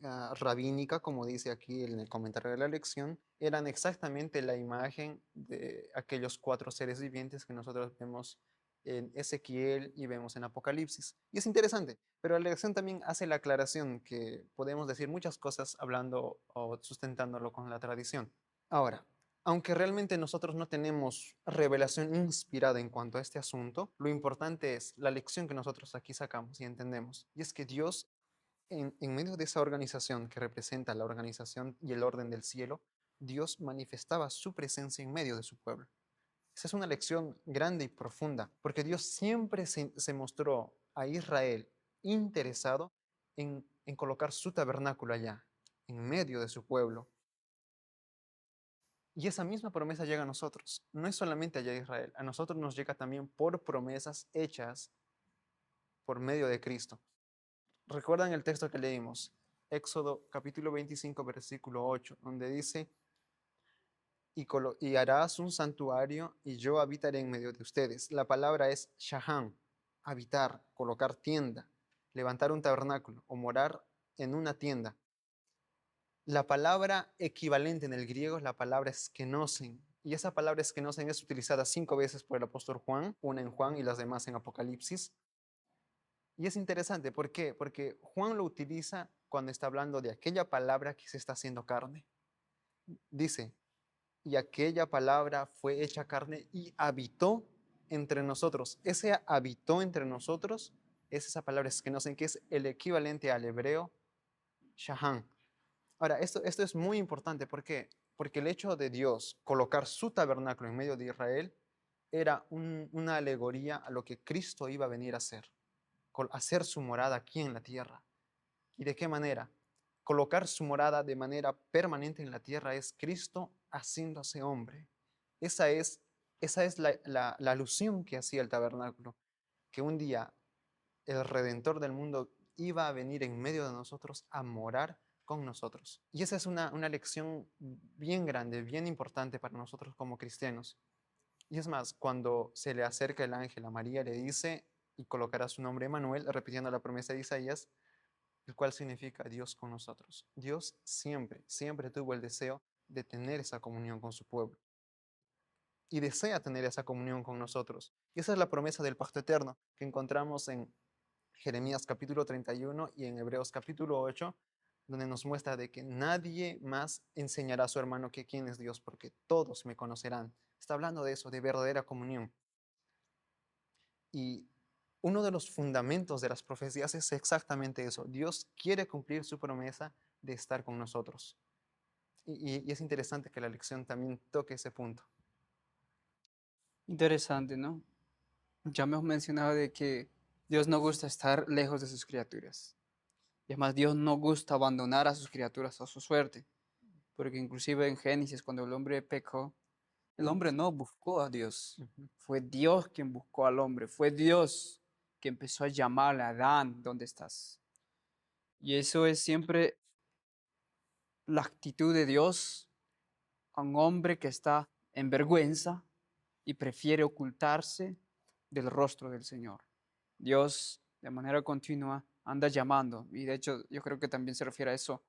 rabínica, como dice aquí en el comentario de la lección, eran exactamente la imagen de aquellos 4 seres vivientes que nosotros vemos en Ezequiel y vemos en Apocalipsis. Y es interesante, pero la lección también hace la aclaración que podemos decir muchas cosas hablando o sustentándolo con la tradición. Ahora, aunque realmente nosotros no tenemos revelación inspirada en cuanto a este asunto, lo importante es la lección que nosotros aquí sacamos y entendemos. Y es que Dios, en medio de esa organización que representa la organización y el orden del cielo, Dios manifestaba su presencia en medio de su pueblo. Esa es una lección grande y profunda, porque Dios siempre se mostró a Israel interesado en colocar su tabernáculo allá, en medio de su pueblo. Y esa misma promesa llega a nosotros. No es solamente allá a Israel, a nosotros nos llega también por promesas hechas por medio de Cristo. ¿Recuerdan el texto que leímos? Éxodo capítulo 25, versículo 8, donde dice, y harás un santuario y yo habitaré en medio de ustedes. La palabra es shahan, habitar, colocar tienda, levantar un tabernáculo o morar en una tienda. La palabra equivalente en el griego es la palabra skenosen. Y esa palabra skenosen es utilizada 5 veces por el apóstol Juan, una en Juan y las demás en Apocalipsis. Y es interesante, ¿por qué? Porque Juan lo utiliza cuando está hablando de aquella palabra que se está haciendo carne. Dice, y aquella palabra fue hecha carne y habitó entre nosotros. Ese habitó entre nosotros es esa palabra skenosen, que es el equivalente al hebreo shahan. Ahora, esto es muy importante. ¿Por qué? Porque el hecho de Dios colocar su tabernáculo en medio de Israel era una alegoría a lo que Cristo iba a venir a hacer su morada aquí en la tierra. ¿Y de qué manera? Colocar su morada de manera permanente en la tierra es Cristo haciéndose hombre. Esa es la alusión que hacía el tabernáculo, que un día el Redentor del mundo iba a venir en medio de nosotros a morar con nosotros. Y esa es una lección bien grande, bien importante para nosotros como cristianos. Y es más, cuando se le acerca el ángel a María, le dice, y colocará su nombre Emmanuel, repitiendo la promesa de Isaías, el cual significa Dios con nosotros. Dios siempre, siempre tuvo el deseo de tener esa comunión con su pueblo. Y desea tener esa comunión con nosotros. Y esa es la promesa del pacto eterno que encontramos en Jeremías capítulo 31 y en Hebreos capítulo 8, donde nos muestra de que nadie más enseñará a su hermano que quién es Dios, porque todos me conocerán. Está hablando de eso, de verdadera comunión. Y uno de los fundamentos de las profecías es exactamente eso. Dios quiere cumplir su promesa de estar con nosotros. Y es interesante que la lección también toque ese punto. Interesante, ¿no? Ya me has mencionado de que Dios no gusta estar lejos de sus criaturas. Y además Dios no gusta abandonar a sus criaturas a su suerte. Porque inclusive en Génesis, cuando el hombre pecó, el hombre no buscó a Dios. Ujú. Fue Dios quien buscó al hombre. Fue Dios que empezó a llamarle a Adán, ¿dónde estás? Y eso es siempre la actitud de Dios a un hombre que está en vergüenza y prefiere ocultarse del rostro del Señor. Dios de manera continua anda llamando. Y de hecho, yo creo que también se refiere a eso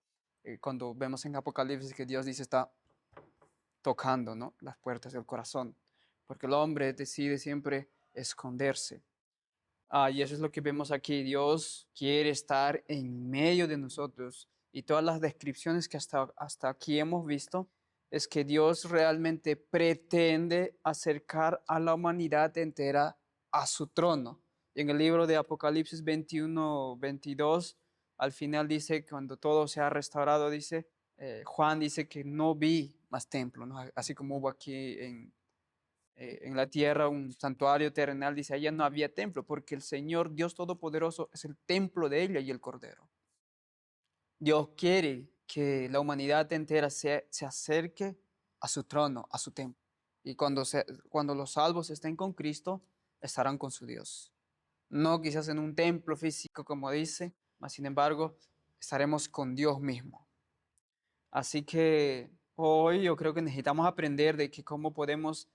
cuando vemos en Apocalipsis que Dios dice está tocando, ¿no?, las puertas del corazón, porque el hombre decide siempre esconderse. Y eso es lo que vemos aquí. Dios quiere estar en medio de nosotros. Y todas las descripciones que hasta aquí hemos visto es que Dios realmente pretende acercar a la humanidad entera a su trono. Y en el libro de Apocalipsis 21-22, al final dice, cuando todo se ha restaurado, dice, Juan dice que no vi más templo, ¿no?, así como hubo aquí en la tierra un santuario terrenal, dice, allá no había templo, porque el Señor Dios Todopoderoso es el templo de ella y el Cordero. Dios quiere que la humanidad entera se acerque a su trono, a su templo. Y cuando los salvos estén con Cristo, estarán con su Dios. No quizás en un templo físico, como dice, mas sin embargo, estaremos con Dios mismo. Así que hoy yo creo que necesitamos aprender de que cómo podemos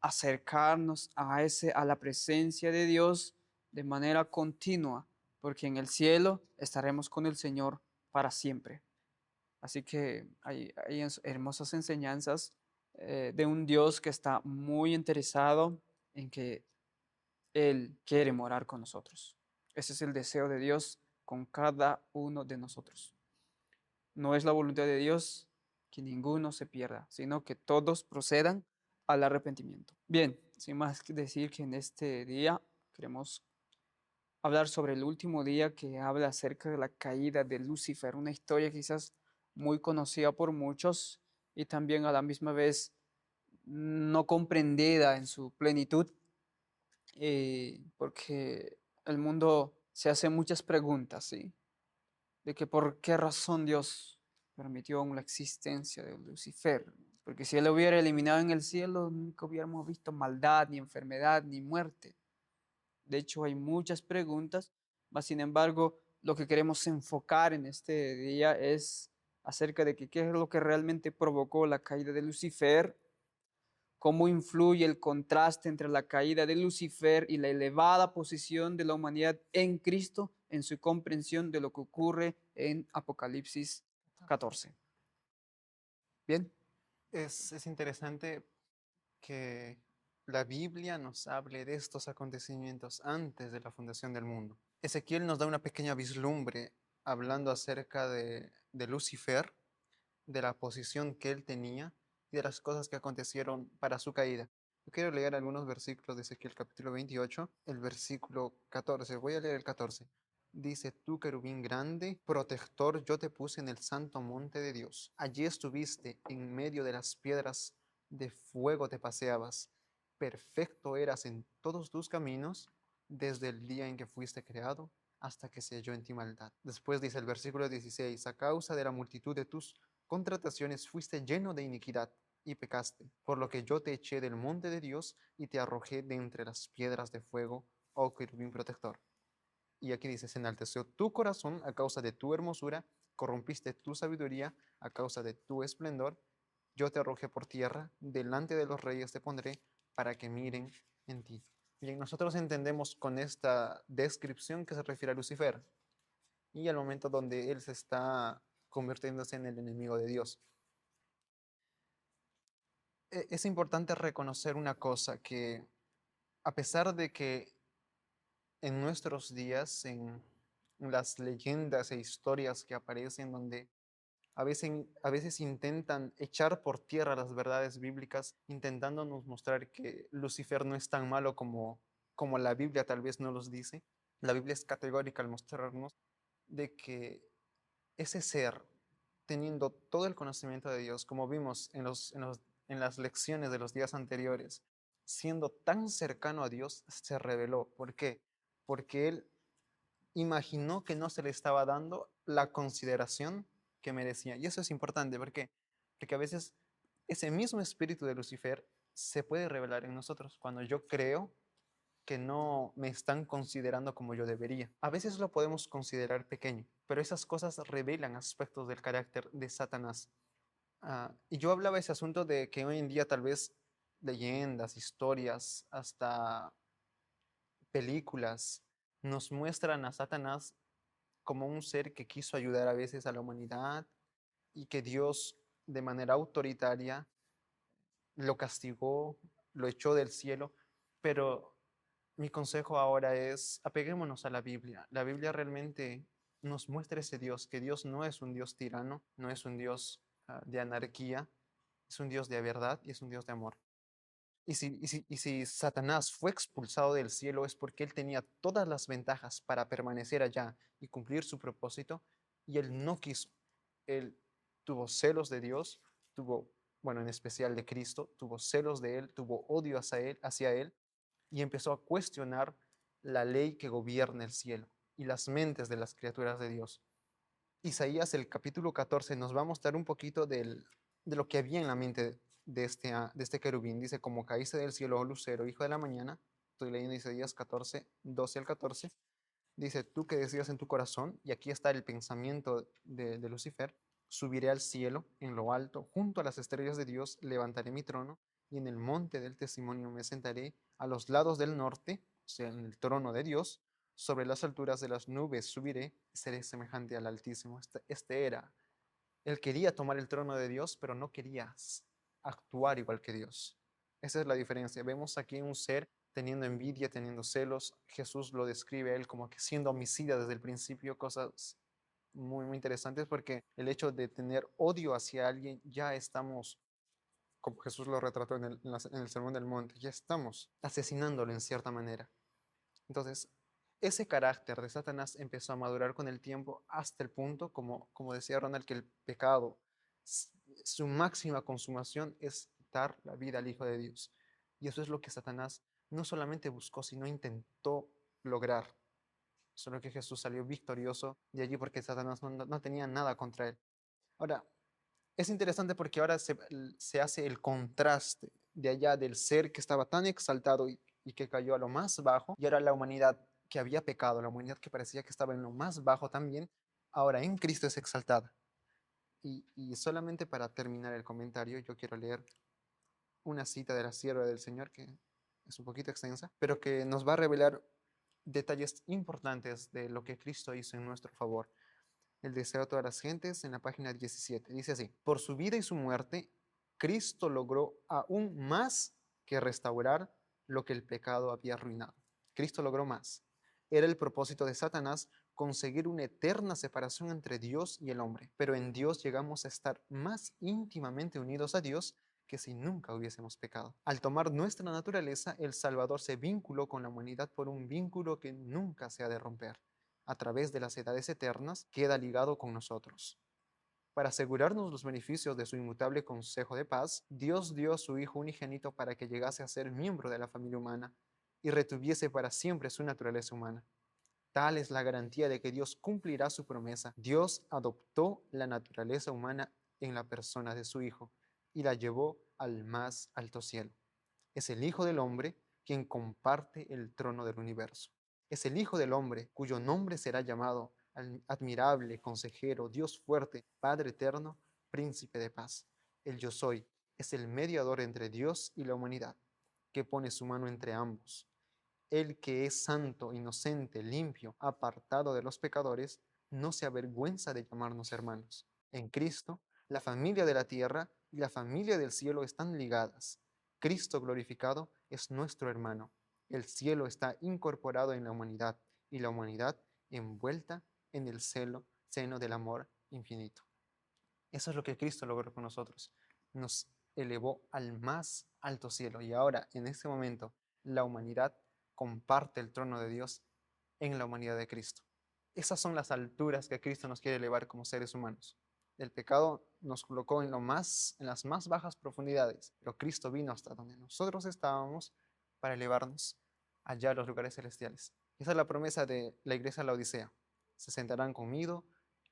acercarnos a la presencia de Dios de manera continua, porque en el cielo estaremos con el Señor para siempre. Así que hay hermosas enseñanzas de un Dios que está muy interesado en que Él quiere morar con nosotros. Ese es el deseo de Dios con cada uno de nosotros. No es la voluntad de Dios que ninguno se pierda, sino que todos procedan al arrepentimiento. Bien, sin más que decir que en este día queremos hablar sobre el último día que habla acerca de la caída de Lucifer, una historia quizás muy conocida por muchos y también a la misma vez no comprendida en su plenitud, porque el mundo se hace muchas preguntas, ¿sí?, de que por qué razón Dios permitió aún la existencia de Lucifer. Porque si él lo hubiera eliminado en el cielo, nunca hubiéramos visto maldad, ni enfermedad, ni muerte. De hecho, hay muchas preguntas, mas sin embargo, lo que queremos enfocar en este día es acerca de que qué es lo que realmente provocó la caída de Lucifer, cómo influye el contraste entre la caída de Lucifer y la elevada posición de la humanidad en Cristo en su comprensión de lo que ocurre en Apocalipsis 14. Bien, Es interesante que la Biblia nos hable de estos acontecimientos antes de la fundación del mundo. Ezequiel nos da una pequeña vislumbre hablando acerca de Lucifer, de la posición que él tenía y de las cosas que acontecieron para su caída. Yo quiero leer algunos versículos de Ezequiel capítulo 28, el versículo 14. Voy a leer el 14. Dice, tú querubín grande, protector, yo te puse en el santo monte de Dios. Allí estuviste, en medio de las piedras de fuego te paseabas. Perfecto eras en todos tus caminos, desde el día en que fuiste creado hasta que se halló en ti maldad. Después dice el versículo 16, a causa de la multitud de tus contrataciones fuiste lleno de iniquidad y pecaste, por lo que yo te eché del monte de Dios y te arrojé de entre las piedras de fuego, oh querubín protector. Y aquí dice, se enalteció tu corazón a causa de tu hermosura, corrompiste tu sabiduría a causa de tu esplendor, yo te arrojé por tierra, delante de los reyes te pondré, para que miren en ti. Bien, nosotros entendemos con esta descripción que se refiere a Lucifer y al momento donde él se está convirtiéndose en el enemigo de Dios. Es importante reconocer una cosa, que a pesar de que en nuestros días, en las leyendas e historias que aparecen donde a veces intentan echar por tierra las verdades bíblicas, intentándonos mostrar que Lucifer no es tan malo como la Biblia tal vez no los dice. La Biblia es categórica al mostrarnos de que ese ser, teniendo todo el conocimiento de Dios, como vimos en las lecciones de los días anteriores, siendo tan cercano a Dios, se reveló. ¿Por qué? Porque él imaginó que no se le estaba dando la consideración que merecía. Y eso es importante, porque a veces ese mismo espíritu de Lucifer se puede revelar en nosotros cuando yo creo que no me están considerando como yo debería. A veces lo podemos considerar pequeño, pero esas cosas revelan aspectos del carácter de Satanás. Y yo hablaba ese asunto de que hoy en día tal vez leyendas, historias, hasta películas nos muestran a Satanás como un ser que quiso ayudar a veces a la humanidad y que Dios de manera autoritaria lo castigó, lo echó del cielo, pero mi consejo ahora es apeguémonos a la Biblia. La Biblia realmente nos muestra ese Dios, que Dios no es un Dios tirano, no es un Dios de anarquía, es un Dios de verdad y es un Dios de amor. Y si Satanás fue expulsado del cielo es porque él tenía todas las ventajas para permanecer allá y cumplir su propósito, y él no quiso. Él tuvo celos de Dios, tuvo, bueno, en especial de Cristo, tuvo celos de él, tuvo odio hacia él, y empezó a cuestionar la ley que gobierna el cielo y las mentes de las criaturas de Dios. Isaías, el capítulo 14, nos va a mostrar un poquito de lo que había en la mente de este querubín. Dice, como caíste del cielo, oh lucero, hijo de la mañana. Estoy leyendo Isaías 14, 12 al 14. Dice, tú que decías en tu corazón, y aquí está el pensamiento de Lucifer, subiré al cielo, en lo alto, junto a las estrellas de Dios, levantaré mi trono, y en el monte del testimonio me sentaré a los lados del norte, o sea, en el trono de Dios, sobre las alturas de las nubes subiré, y seré semejante al Altísimo. Este era, él quería tomar el trono de Dios, pero no quería actuar igual que Dios. Esa es la diferencia. Vemos aquí un ser teniendo envidia, teniendo celos. Jesús lo describe a él como que siendo homicida desde el principio, cosas muy, muy interesantes, porque el hecho de tener odio hacia alguien, ya estamos, como Jesús lo retrató en el Sermón del Monte, ya estamos asesinándolo en cierta manera. Entonces, ese carácter de Satanás empezó a madurar con el tiempo hasta el punto, como decía Ronald, que el pecado, su máxima consumación es quitar la vida al Hijo de Dios. Y eso es lo que Satanás no solamente buscó, sino intentó lograr. Solo que Jesús salió victorioso de allí porque Satanás no tenía nada contra él. Ahora, es interesante porque ahora se hace el contraste de allá del ser que estaba tan exaltado y que cayó a lo más bajo, y ahora la humanidad que había pecado, la humanidad que parecía que estaba en lo más bajo también, ahora en Cristo es exaltada. Y solamente para terminar el comentario, yo quiero leer una cita de la sierva del Señor que es un poquito extensa, pero que nos va a revelar detalles importantes de lo que Cristo hizo en nuestro favor. El deseo de todas las gentes, en la página 17. Dice así, por su vida y su muerte, Cristo logró aún más que restaurar lo que el pecado había arruinado. Cristo logró más. Era el propósito de Satanás conseguir una eterna separación entre Dios y el hombre, pero en Dios llegamos a estar más íntimamente unidos a Dios que si nunca hubiésemos pecado. Al tomar nuestra naturaleza, el Salvador se vinculó con la humanidad por un vínculo que nunca se ha de romper. A través de las edades eternas, queda ligado con nosotros. Para asegurarnos los beneficios de su inmutable consejo de paz, Dios dio a su Hijo unigénito para que llegase a ser miembro de la familia humana y retuviese para siempre su naturaleza humana. Tal es la garantía de que Dios cumplirá su promesa. Dios adoptó la naturaleza humana en la persona de su Hijo y la llevó al más alto cielo. Es el Hijo del Hombre quien comparte el trono del universo. Es el Hijo del Hombre cuyo nombre será llamado admirable, consejero, Dios fuerte, Padre eterno, príncipe de paz. El Yo Soy es el mediador entre Dios y la humanidad, que pone su mano entre ambos. El que es santo, inocente, limpio, apartado de los pecadores, no se avergüenza de llamarnos hermanos. En Cristo, la familia de la tierra y la familia del cielo están ligadas. Cristo glorificado es nuestro hermano. El cielo está incorporado en la humanidad y la humanidad envuelta en el seno del amor infinito. Eso es lo que Cristo logró con nosotros. Nos elevó al más alto cielo y ahora, en este momento, la humanidad comparte el trono de Dios en la humanidad de Cristo. Esas son las alturas que Cristo nos quiere elevar como seres humanos. El pecado nos colocó en las más bajas profundidades, pero Cristo vino hasta donde nosotros estábamos para elevarnos allá a los lugares celestiales. Esa es la promesa de la iglesia de la Odisea. Se sentarán conmigo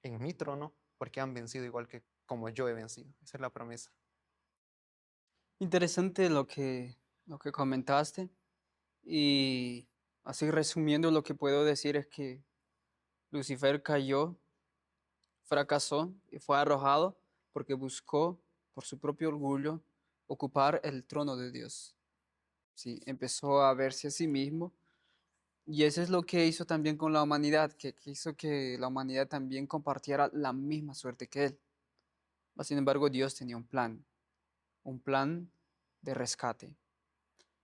en mi trono porque han vencido igual que como yo he vencido. Esa es la promesa. Interesante lo que comentaste. Y así resumiendo, lo que puedo decir es que Lucifer cayó, fracasó y fue arrojado porque buscó, por su propio orgullo, ocupar el trono de Dios. Sí, empezó a verse a sí mismo Y eso es lo que hizo también con la humanidad, que hizo que la humanidad también compartiera la misma suerte que Él. Mas, sin embargo, Dios tenía un plan de rescate.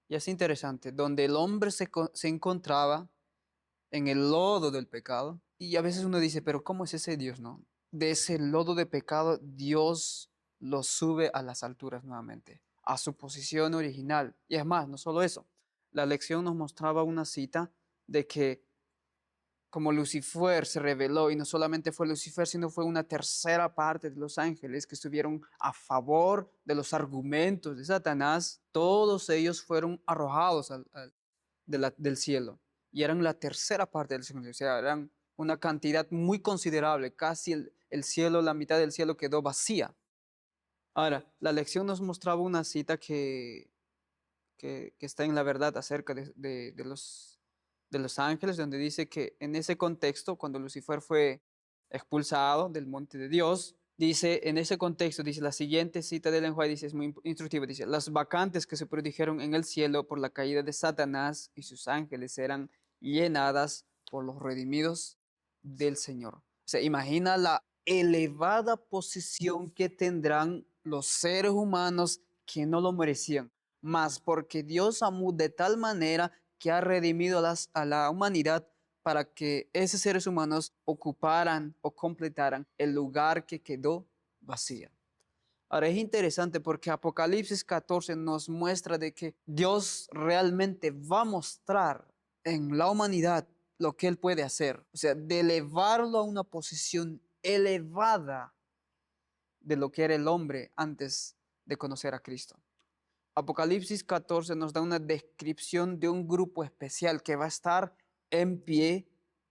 Y es interesante, donde el hombre se encontraba en el lodo del pecado, y a veces uno dice, pero ¿cómo es ese Dios, no? De ese lodo de pecado, Dios lo sube a las alturas nuevamente, a su posición original. Y es más, no solo eso, la lección nos mostraba una cita de que como Lucifer se rebeló, y no solamente fue Lucifer, sino fue una tercera parte de los ángeles que estuvieron a favor de los argumentos de Satanás, todos ellos fueron arrojados del cielo, y eran la tercera parte del cielo, o sea, eran una cantidad muy considerable, casi el cielo, la mitad del cielo quedó vacía. Ahora, la lección nos mostraba una cita que está en la verdad acerca de los ángeles, donde dice que en ese contexto, cuando Lucifer fue expulsado del monte de Dios, dice, en ese contexto, dice la siguiente cita del lenguaje, dice, es muy instructiva, dice, las vacantes que se produjeron en el cielo por la caída de Satanás y sus ángeles eran llenadas por los redimidos del Señor. O sea, imagina la elevada posición que tendrán los seres humanos que no lo merecían, mas porque Dios amó de tal manera que ha redimido a la humanidad para que esos seres humanos ocuparan o completaran el lugar que quedó vacío. Ahora es interesante porque Apocalipsis 14 nos muestra de que Dios realmente va a mostrar en la humanidad lo que Él puede hacer. O sea, de elevarlo a una posición elevada de lo que era el hombre antes de conocer a Cristo. Apocalipsis 14 nos da una descripción de un grupo especial que va a estar en pie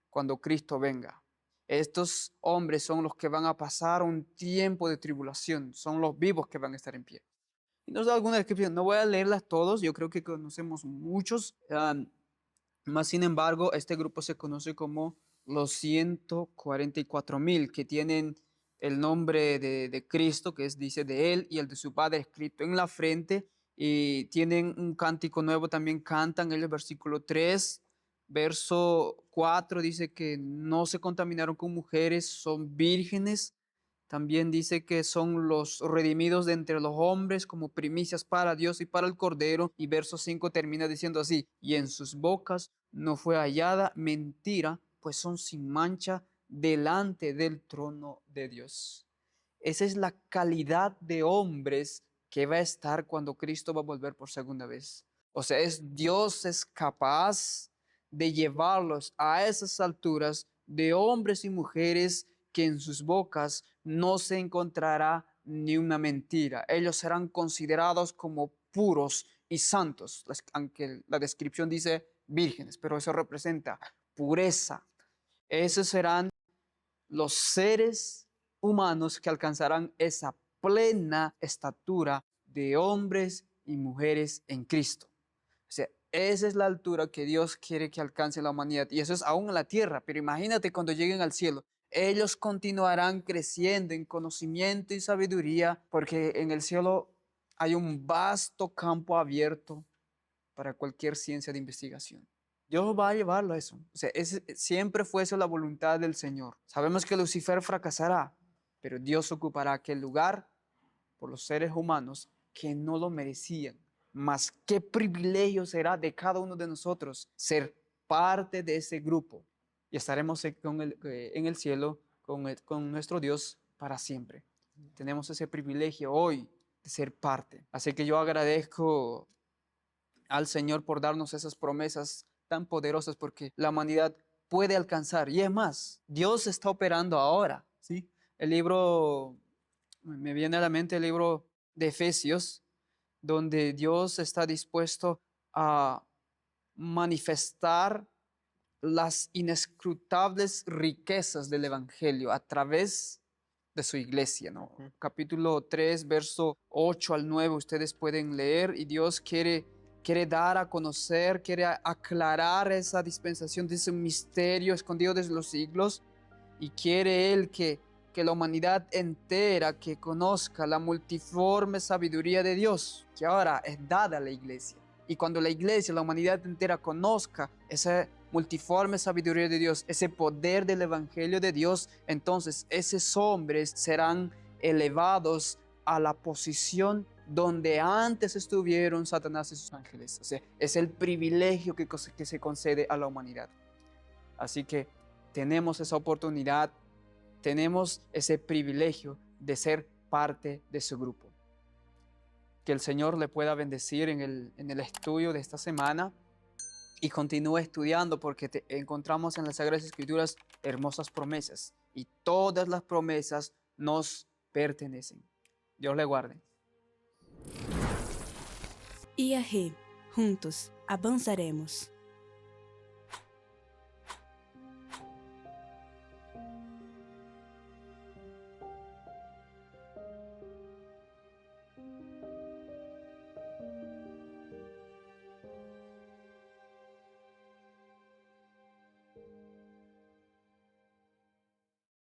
cuando Cristo venga. Estos hombres son los que van a pasar un tiempo de tribulación, son los vivos que van a estar en pie. Y nos da alguna descripción, no voy a leerlas todos, yo creo que conocemos muchos, más sin embargo, este grupo se conoce como los 144,000 que tienen el nombre de Cristo, que es, dice, de Él y el de su Padre escrito en la frente, y tienen un cántico nuevo, también cantan el versículo 3, verso 4 dice que no se contaminaron con mujeres, son vírgenes. También dice que son los redimidos de entre los hombres como primicias para Dios y para el Cordero. Y verso 5 termina diciendo así, y en sus bocas no fue hallada mentira, pues son sin mancha delante del trono de Dios. Esa es la calidad de hombres que va a estar cuando Cristo va a volver por segunda vez. O sea, Dios es capaz de llevarlos a esas alturas de hombres y mujeres que en sus bocas no se encontrará ni una mentira. Ellos serán considerados como puros y santos, aunque la descripción dice vírgenes, pero eso representa pureza. Esos serán los seres humanos que alcanzarán esa plena estatura de hombres y mujeres en Cristo. O sea, esa es la altura que Dios quiere que alcance la humanidad. Y eso es aún en la tierra. Pero imagínate cuando lleguen al cielo. Ellos continuarán creciendo en conocimiento y sabiduría porque en el cielo hay un vasto campo abierto para cualquier ciencia de investigación. Dios va a llevarlo a eso. O sea, siempre fue eso la voluntad del Señor. Sabemos que Lucifer fracasará, pero Dios ocupará aquel lugar por los seres humanos que no lo merecían. Mas qué privilegio será de cada uno de nosotros ser parte de ese grupo. Y estaremos en el cielo con nuestro Dios para siempre. Tenemos ese privilegio hoy de ser parte. Así que yo agradezco al Señor por darnos esas promesas tan poderosas porque la humanidad puede alcanzar. Y es más, Dios está operando ahora, ¿sí? El libro, me viene a la mente el libro de Efesios, donde Dios está dispuesto a manifestar las inescrutables riquezas del Evangelio a través de su iglesia, ¿no? Capítulo 3, verso 8 al 9, ustedes pueden leer y Dios quiere dar a conocer, quiere aclarar esa dispensación de ese misterio escondido desde los siglos y quiere Él que la humanidad entera que conozca la multiforme sabiduría de Dios, que ahora es dada a la iglesia. Y cuando la iglesia, la humanidad entera conozca esa multiforme sabiduría de Dios, ese poder del Evangelio de Dios, entonces esos hombres serán elevados a la posición donde antes estuvieron Satanás y sus ángeles. O sea, es el privilegio que se concede a la humanidad. Así que tenemos esa oportunidad, tenemos ese privilegio de ser parte de su grupo. Que el Señor le pueda bendecir en el estudio de esta semana y continúe estudiando, porque encontramos en las Sagradas Escrituras hermosas promesas y todas las promesas nos pertenecen. Dios le guarde. IAG, juntos avanzaremos.